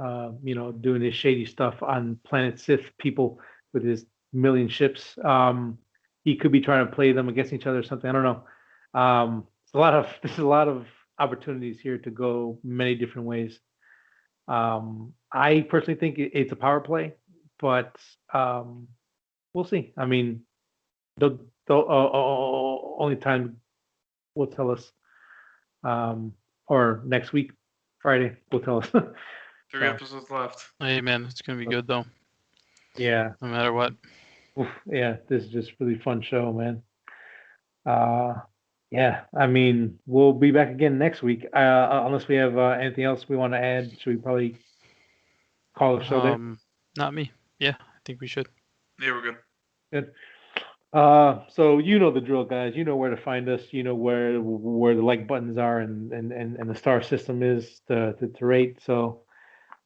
doing his shady stuff on Planet Sith people with his million ships. He could be trying to play them against each other or something. I don't know. There's a lot of opportunities here to go many different ways. I personally think it's a power play, but we'll see. I mean, only time will tell us, or next week, Friday will tell us. 3 episodes left. Hey man, it's gonna be good though. Yeah. No matter what. Oof, yeah, this is just really fun show, man. Yeah, I mean, we'll be back again next week. Unless we have anything else we want to add, should we probably call the show there? Not me. Yeah, I think we should. Yeah, we're good. Good. So you know the drill, guys. You know where to find us. You know where the like buttons are and the star system is to rate. So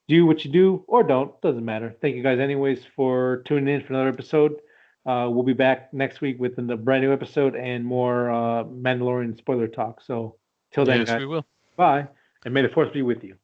do what you do or don't. Doesn't matter. Thank you guys anyways for tuning in for another episode. We'll be back next week with a brand new episode and more Mandalorian spoiler talk. So till then, yes, guys, we will. bye, and may the force be with you.